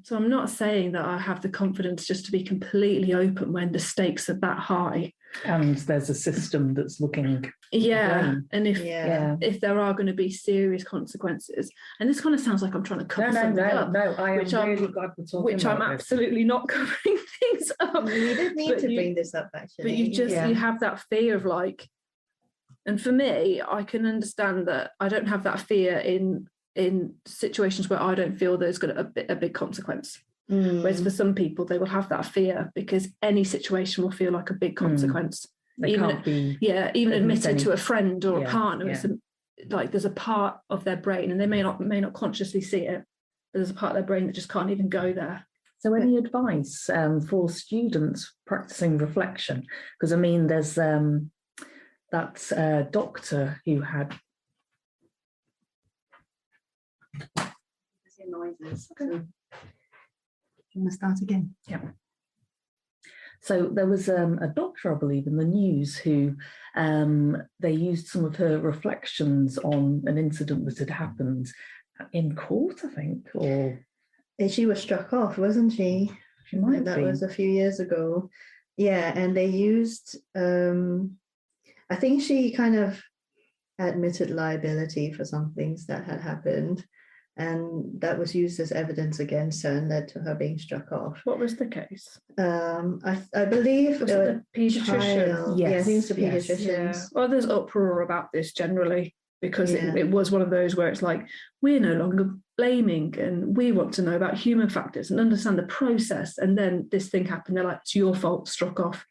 So I'm not saying that I have the confidence just to be completely open when the stakes are that high. And there's a system that's looking. And if there are going to be serious consequences, and this kind of sounds like I'm trying to cover something up. No, I am really glad we're talking which about I'm absolutely not covering things up. We did need to bring this up, actually. But you have that fear of like, and for me, I can understand that I don't have that fear in situations where I don't feel there's going to be a big consequence. Whereas for some people, they will have that fear because any situation will feel like a big consequence. Even admitted to a friend or a partner. It's like there's a part of their brain, and they may not consciously see it, but there's a part of their brain that just can't even go there. So any advice for students practicing reflection? Because I mean, there's that doctor who had noises. Okay. You want to start again? Yeah. So there was a doctor, I believe, in the news who they used some of her reflections on an incident that had happened in court, I think, or she was struck off, wasn't she? She might that be. Was a few years ago. Yeah, and they used. I think she kind of admitted liability for some things that had happened, and that was used as evidence against her and led to her being struck off. What was the case? I believe was it the paediatrician? Yes, I think it's the paediatricians. Yeah. Well, there's uproar about this generally because it was one of those where it's like, we're no longer blaming and we want to know about human factors and understand the process. And then this thing happened. They're like, it's your fault, struck off.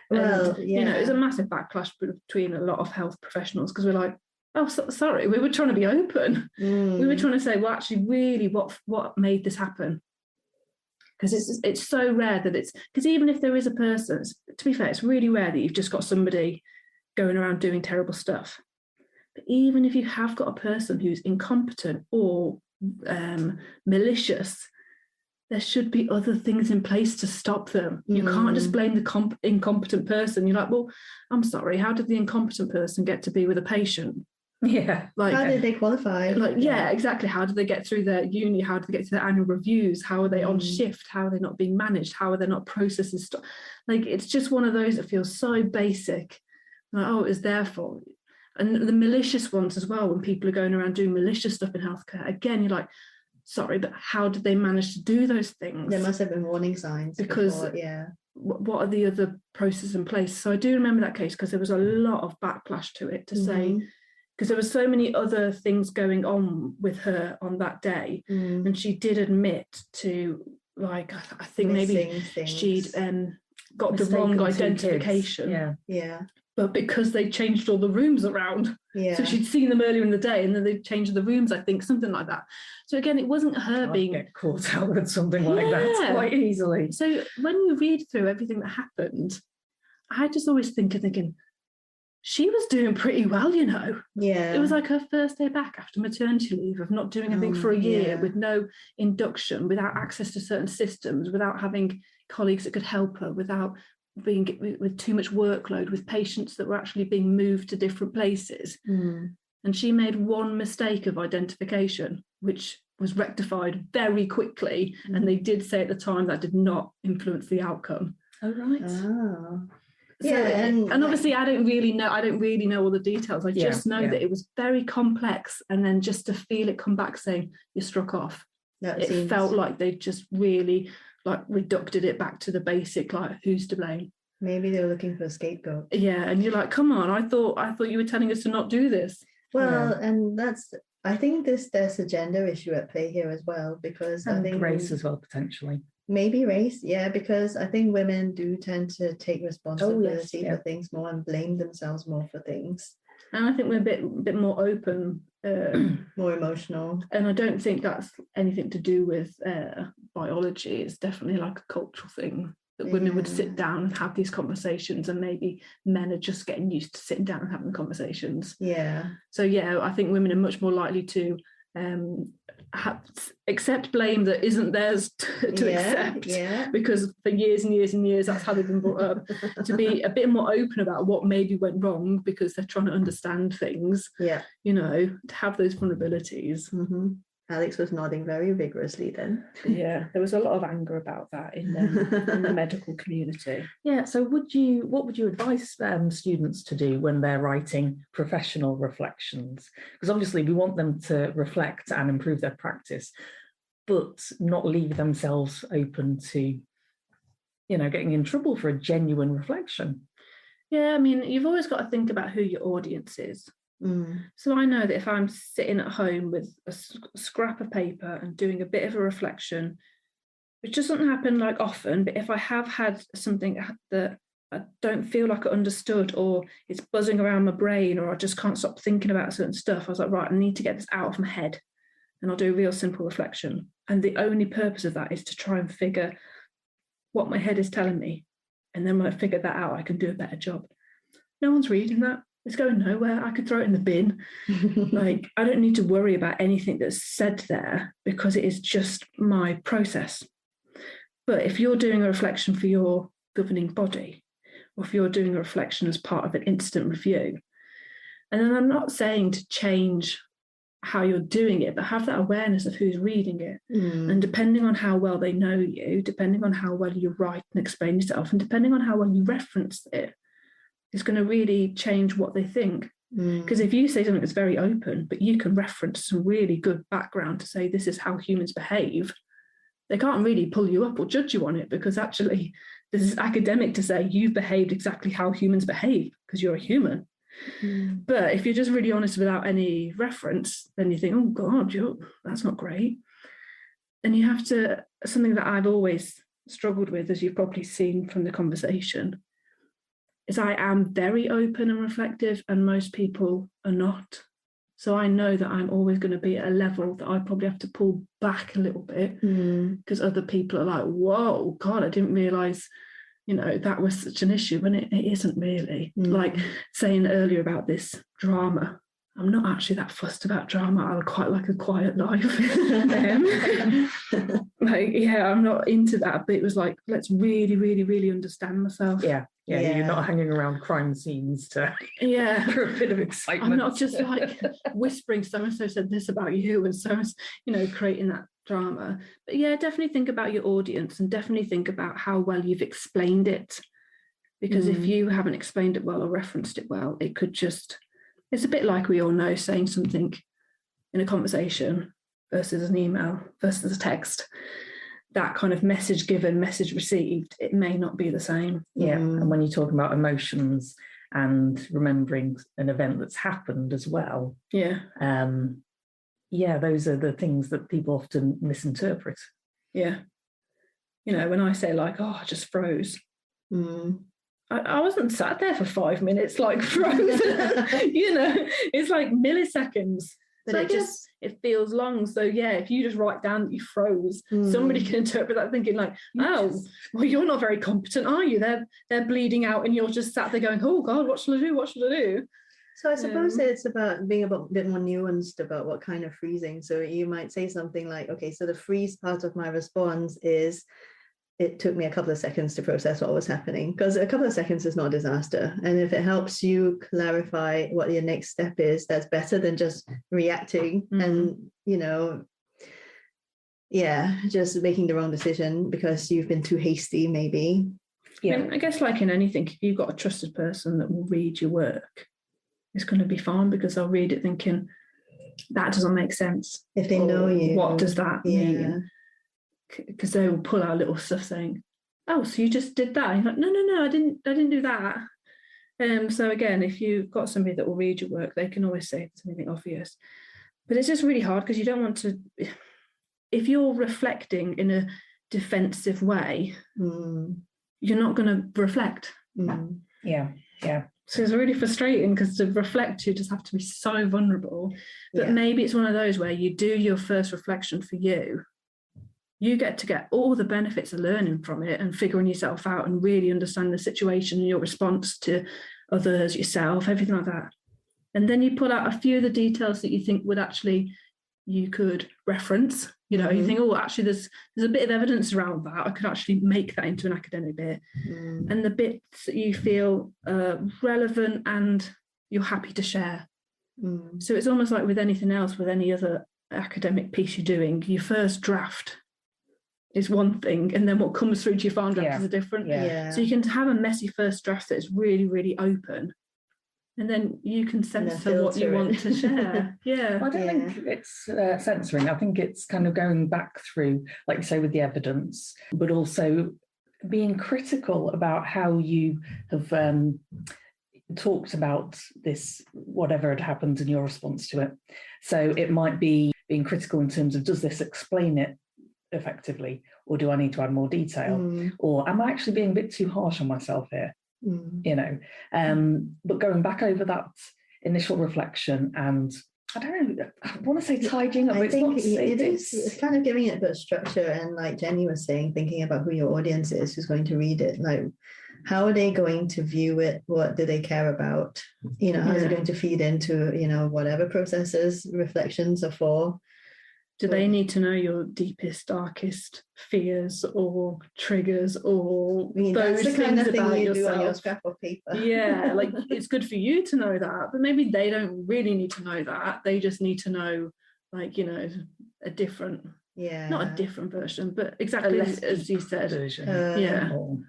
Well, and, it was a massive backlash between a lot of health professionals because we're like, oh, sorry, we were trying to be open. We were trying to say, well, actually, really, what made this happen? Because it's so rare that because even if there is a person, to be fair, it's really rare that you've just got somebody going around doing terrible stuff. But even if you have got a person who's incompetent or malicious, there should be other things in place to stop them. You can't just blame the incompetent person. You're like, well, I'm sorry, how did the incompetent person get to be with a patient? Yeah. Like, how did they qualify? Yeah, exactly. How did they get through their uni? How did they get to their annual reviews? How are they on shift? How are they not being managed? How are they not processes? Like, it's just one of those that feels so basic. Like, oh, it was their fault. And the malicious ones as well, when people are going around doing malicious stuff in healthcare, again, you're like, sorry, but how did they manage to do those things? There must have been warning signs because before, yeah. What are the other processes in place? So I do remember that case because there was a lot of backlash to it, to say, because there were so many other things going on with her on that day, and she did admit to, like, I think maybe she'd got the wrong identification. Yeah. But because they changed all the rooms around, so she'd seen them earlier in the day, and then they changed the rooms, I think, something like that. So again, it wasn't her being get caught out with something like that quite easily. So when you read through everything that happened, I just always thinking, she was doing pretty well, you know. Yeah. It was like her first day back after maternity leave of not doing anything for a year, with no induction, without access to certain systems, without having colleagues that could help her, without being with too much workload, with patients that were actually being moved to different places. And she made one mistake of identification, which was rectified very quickly. And they did say at the time that did not influence the outcome. Oh, right. Oh. So, and obviously I don't really know all the details. I just know that it was very complex, and then just to feel it come back saying you're struck off, it felt like they just really like reducted it back to the basic, like, who's to blame? Maybe they were looking for a scapegoat. Yeah, and you're like, come on, I thought you were telling us to not do this. Well, and I think there's a gender issue at play here as well, because I think race as well, potentially. Maybe race, because I think women do tend to take responsibility for things more and blame themselves more for things. And I think we're a bit more open, more emotional. And I don't think that's anything to do with biology. It's definitely like a cultural thing that women would sit down and have these conversations, and maybe men are just getting used to sitting down and having conversations. Yeah. So I think women are much more likely to accept blame that isn't theirs to accept, because for years and years and years that's how they've been brought up, to be a bit more open about what maybe went wrong because they're trying to understand things, you know, to have those vulnerabilities. Alex was nodding very vigorously then. Yeah, there was a lot of anger about that in the medical community. Yeah, so what would you advise students to do when they're writing professional reflections? Because obviously we want them to reflect and improve their practice, but not leave themselves open to, you know, getting in trouble for a genuine reflection. Yeah, I mean, you've always got to think about who your audience is. So I know that if I'm sitting at home with a scrap of paper and doing a bit of a reflection, which doesn't happen like often, but if I have had something that I don't feel like I understood, or it's buzzing around my brain, or I just can't stop thinking about certain stuff, I was like, right, I need to get this out of my head, and I'll do a real simple reflection. And the only purpose of that is to try and figure what my head is telling me. And then when I figure that out, I can do a better job. No one's reading that. It's going nowhere. I could throw it in the bin. Like, I don't need to worry about anything that's said there, because it is just my process. But if you're doing a reflection for your governing body, or if you're doing a reflection as part of an incident review, and then I'm not saying to change how you're doing it, but have that awareness of who's reading it. And depending on how well they know you, depending on how well you write and explain yourself, and depending on how well you reference it, is going to really change what they think. Because if you say something that's very open, but you can reference some really good background to say this is how humans behave, they can't really pull you up or judge you on it, because actually this is academic to say you've behaved exactly how humans behave because you're a human. But if you're just really honest without any reference, then you think, oh God, that's not great. And you have to, something that I've always struggled with, as you've probably seen from the conversation, is I am very open and reflective, and most people are not. So I know that I'm always going to be at a level that I probably have to pull back a little bit, because other people are like, whoa, God, I didn't realise, you know, that was such an issue, when it isn't really. Like saying earlier about this drama, I'm not actually that fussed about drama. I quite like a quiet life. I'm not into that. But it was like, let's really, really, really understand myself. Yeah, you're not hanging around crime scenes for a bit of excitement. I'm not just like whispering, so-and-so said this about you, and so, you know, creating that drama. But yeah, definitely think about your audience, and definitely think about how well you've explained it. Because if you haven't explained it well or referenced it well, it could just It's a bit like we all know saying something in a conversation versus an email versus a text. That kind of message given, message received, it may not be the same. Yeah. And when you talk about emotions and remembering an event that's happened as well. Yeah. Those are the things that people often misinterpret. Yeah. When I say like, oh, I just froze. I wasn't sat there for 5 minutes like frozen. It's like milliseconds. But so it feels long. So yeah, if you just write down that you froze, somebody can interpret that thinking like, well, you're not very competent, are you? They're bleeding out and you're just sat there going, oh God, what shall I do? What shall I do? So I suppose it's about being a bit more nuanced about what kind of freezing. So you might say something like, okay, so the freeze part of my response is, it took me a couple of seconds to process what was happening, because a couple of seconds is not a disaster. And if it helps you clarify what your next step is, that's better than just reacting and, just making the wrong decision because you've been too hasty, maybe. Yeah, I guess like in anything, if you've got a trusted person that will read your work, it's going to be fine because they'll read it thinking, that doesn't make sense. If they know you. What does that mean? Because they will pull out little stuff saying, oh, so you just did that? And you're like, no, I didn't do that. So again, if you've got somebody that will read your work, they can always say something obvious. But it's just really hard because you don't want to, if you're reflecting in a defensive way, you're not going to reflect. Yeah. So it's really frustrating because to reflect, you just have to be so vulnerable. But maybe it's one of those where you do your first reflection for you. You get to get all the benefits of learning from it and figuring yourself out and really understand the situation and your response to others, yourself, everything like that. And then you pull out a few of the details that you think would actually, you could reference. You think, oh, actually, there's a bit of evidence around that. I could actually make that into an academic bit. And the bits that you feel relevant and you're happy to share. So it's almost like with anything else, with any other academic piece you're doing, your first draft is one thing, and then what comes through to your final draft is a different. So you can have a messy first draft that is really, really open, and then you can censor what you want to share. I don't think it's censoring. I think it's kind of going back through, like you say, with the evidence, but also being critical about how you have talked about this, whatever had happened, in your response to it. So it might be being critical in terms of, does this explain it effectively, or do I need to add more detail, or am I actually being a bit too harsh on myself here? But going back over that initial reflection, and I don't know, I want to say tidying up. I think it's kind of giving it a bit of structure, and like Jenny was saying, thinking about who your audience is, who's going to read it, like how are they going to view it, what do they care about, how's it going to feed into whatever processes reflections are for. Do they need to know your deepest, darkest fears or triggers or those the kind things of thing about you yourself? do on your scrap of paper? Like it's good for you to know that, but maybe they don't really need to know that. They just need to know, a different, not a different version, but exactly as you said. Version.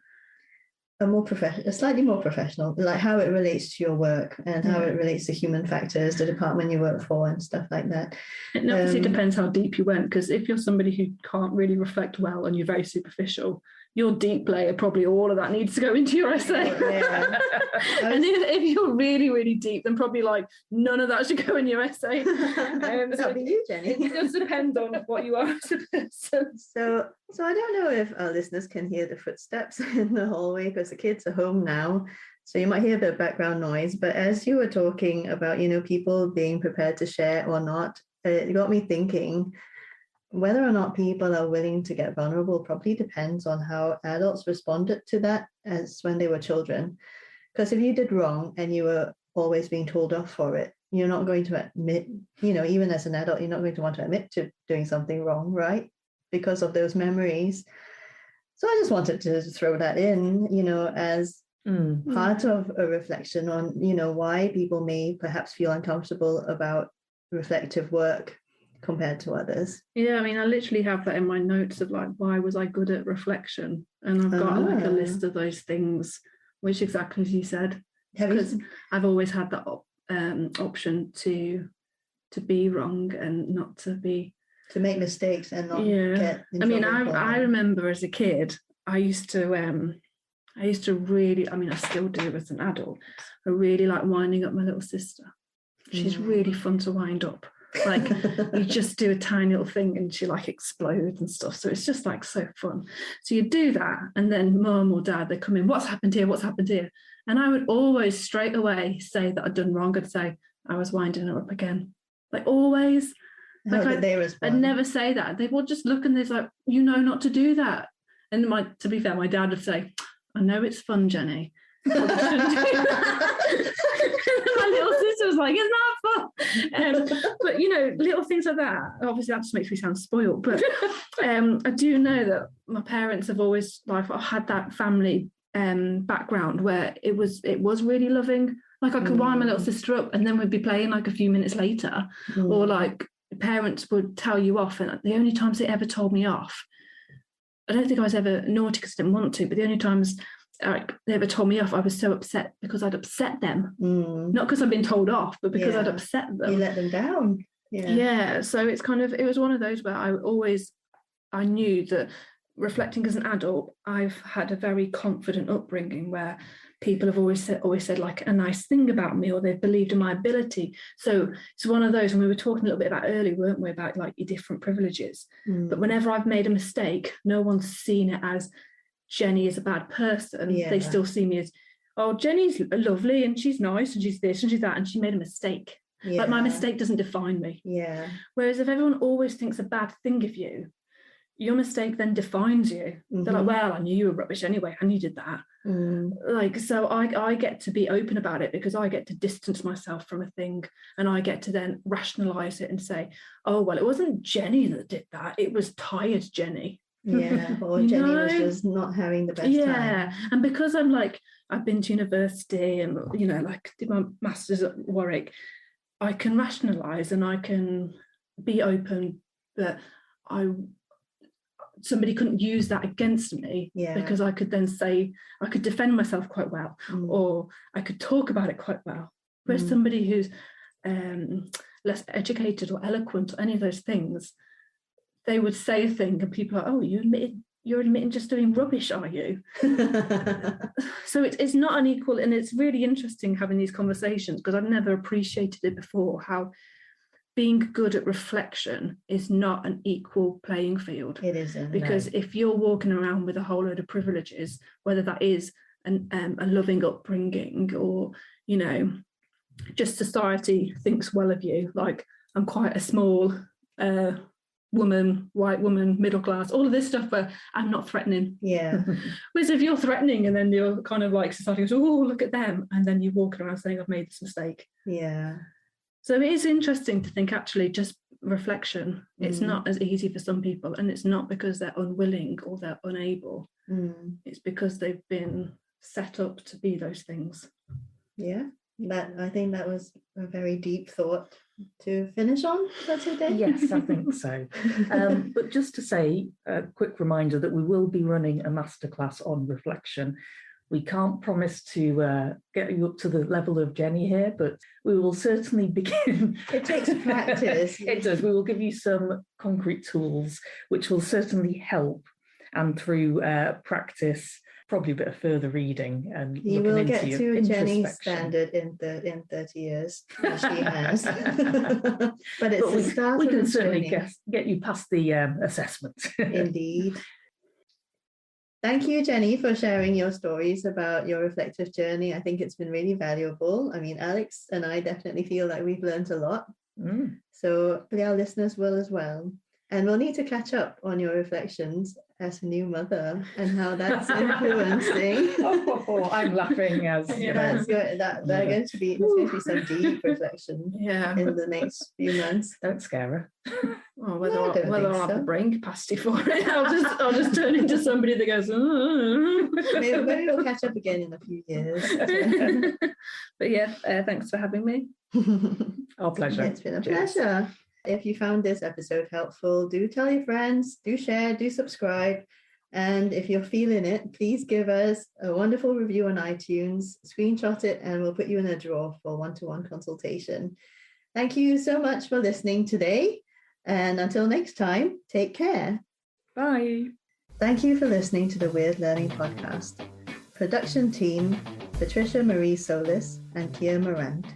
A slightly more professional, like how it relates to your work and how it relates to human factors, the department you work for and stuff like that. It obviously depends how deep you went, because if you're somebody who can't really reflect well and you're very superficial, your deep layer, probably all of that needs to go into your essay. And if you're really, really deep, then probably none of that should go in your essay. That'll be you, Jenny. It does depend on what you are as a person. So I don't know if our listeners can hear the footsteps in the hallway because the kids are home now. So you might hear a bit of background noise. But as you were talking about, people being prepared to share or not, it got me thinking, whether or not people are willing to get vulnerable probably depends on how adults responded to that as when they were children. Because if you did wrong and you were always being told off for it, you're not going to admit, even as an adult, you're not going to want to admit to doing something wrong, right? Because of those memories. So I just wanted to throw that in, as part of a reflection on, why people may perhaps feel uncomfortable about reflective work compared to others. I literally have that in my notes of why was I good at reflection, and I've got a list of those things, which exactly as you said, because I've always had that option to be wrong and not to make mistakes and not get in I mean, trouble for I them. remember as a kid, I used to really, I mean, I still do as an adult, I really like winding up my little sister. She's really fun to wind up. Like, you just do a tiny little thing and she like explodes and stuff. So it's just like so fun. So you do that, and then mum or dad, they come in, what's happened here? What's happened here? And I would always straight away say that I'd done wrong. I'd say, I was winding her up again. Like, always. How did they respond? I'd never say that. They would just look and they're like, you know not to do that. And to be fair, my dad would say, I know it's fun, Jenny. My little sister was like, isn't that fun? But, you know, little things like that. Obviously, that just makes me sound spoiled. But I do know that my parents have always had that family background where it was really loving. Like, I could wind my little sister up and then we'd be playing like a few minutes later. Or like parents would tell you off, and the only times they ever told me off, I don't think I was ever naughty because I didn't want to, but the only times they ever told me off, I was so upset because I'd upset them. Not because I'd been told off, but because I'd upset them. You let them down. Yeah. So it's it was one of those where I knew that, reflecting as an adult, I've had a very confident upbringing where people have always said like a nice thing about me, or they've believed in my ability. So it's one of those, and we were talking a little bit about earlier, weren't we, about like your different privileges. But whenever I've made a mistake, no one's seen it as Jenny is a bad person. They still see me as, oh, Jenny's lovely and she's nice and she's this and she's that and she made a mistake. Like, my mistake doesn't define me. Whereas if everyone always thinks a bad thing of you, your mistake then defines you. They're like, well, I knew you were rubbish anyway, and you did that. Like, so I get to be open about it because I get to distance myself from a thing, and I get to then rationalize it and say, oh, well, it wasn't Jenny that did that, it was tired Jenny. Or Jenny was just not having the best time. And because I'm like, I've been to university and, you know, like did my master's at Warwick, I can rationalize and I can be open that somebody couldn't use that against me, because I could then say, I could defend myself quite well, or I could talk about it quite well. Whereas somebody who's less educated or eloquent or any of those things, they would say a thing and people are like, oh, you're admitting just doing rubbish, are you? So it's not unequal, and it's really interesting having these conversations, because I've never appreciated it before, how being good at reflection is not an equal playing field. It isn't. Because if you're walking around with a whole load of privileges, whether that is a loving upbringing, or, you know, just society thinks well of you, like I'm quite a small woman, white woman, middle class, all of this stuff, where I'm not threatening. Whereas if you're threatening and then you're kind of like, society goes, oh, look at them, and then you're walking around saying, I've made this mistake. So it is interesting to think, actually, just reflection, it's not as easy for some people, and it's not because they're unwilling or they're unable. It's because they've been set up to be those things. I think that was a very deep thought to finish on. That's okay. Yes, I think so. But just to say, a quick reminder that we will be running a masterclass on reflection. We can't promise to get you up to the level of Jenny here, but we will certainly begin. It takes practice. It does. We will give you some concrete tools, which will certainly help. And through practice, probably a bit of further reading, and you will get to Jenny's standard in 30 years, which she has. But it's the start. We can certainly get you past the assessment. Indeed. Thank you, Jenny, for sharing your stories about your reflective journey. I think it's been really valuable. I mean, Alex and I definitely feel like we've learned a lot. So hopefully our listeners will as well. And we'll need to catch up on your reflections as a new mother and how that's influencing. I'm laughing as that's good. There's going to be some deep reflection in the next few months. Don't scare her. Whether I'll have the brain capacity for it, I'll just turn into somebody that goes. Maybe we'll catch up again in a few years. But thanks for having me. Our pleasure. It's been a pleasure. If you found this episode helpful, do tell your friends, do share, do subscribe. And if you're feeling it, please give us a wonderful review on iTunes, screenshot it, and we'll put you in a draw for one-to-one consultation. Thank you so much for listening today. And until next time, take care. Bye. Thank you for listening to the Weird Learning Podcast. Production team, Patricia Marie Solis and Kia Morant.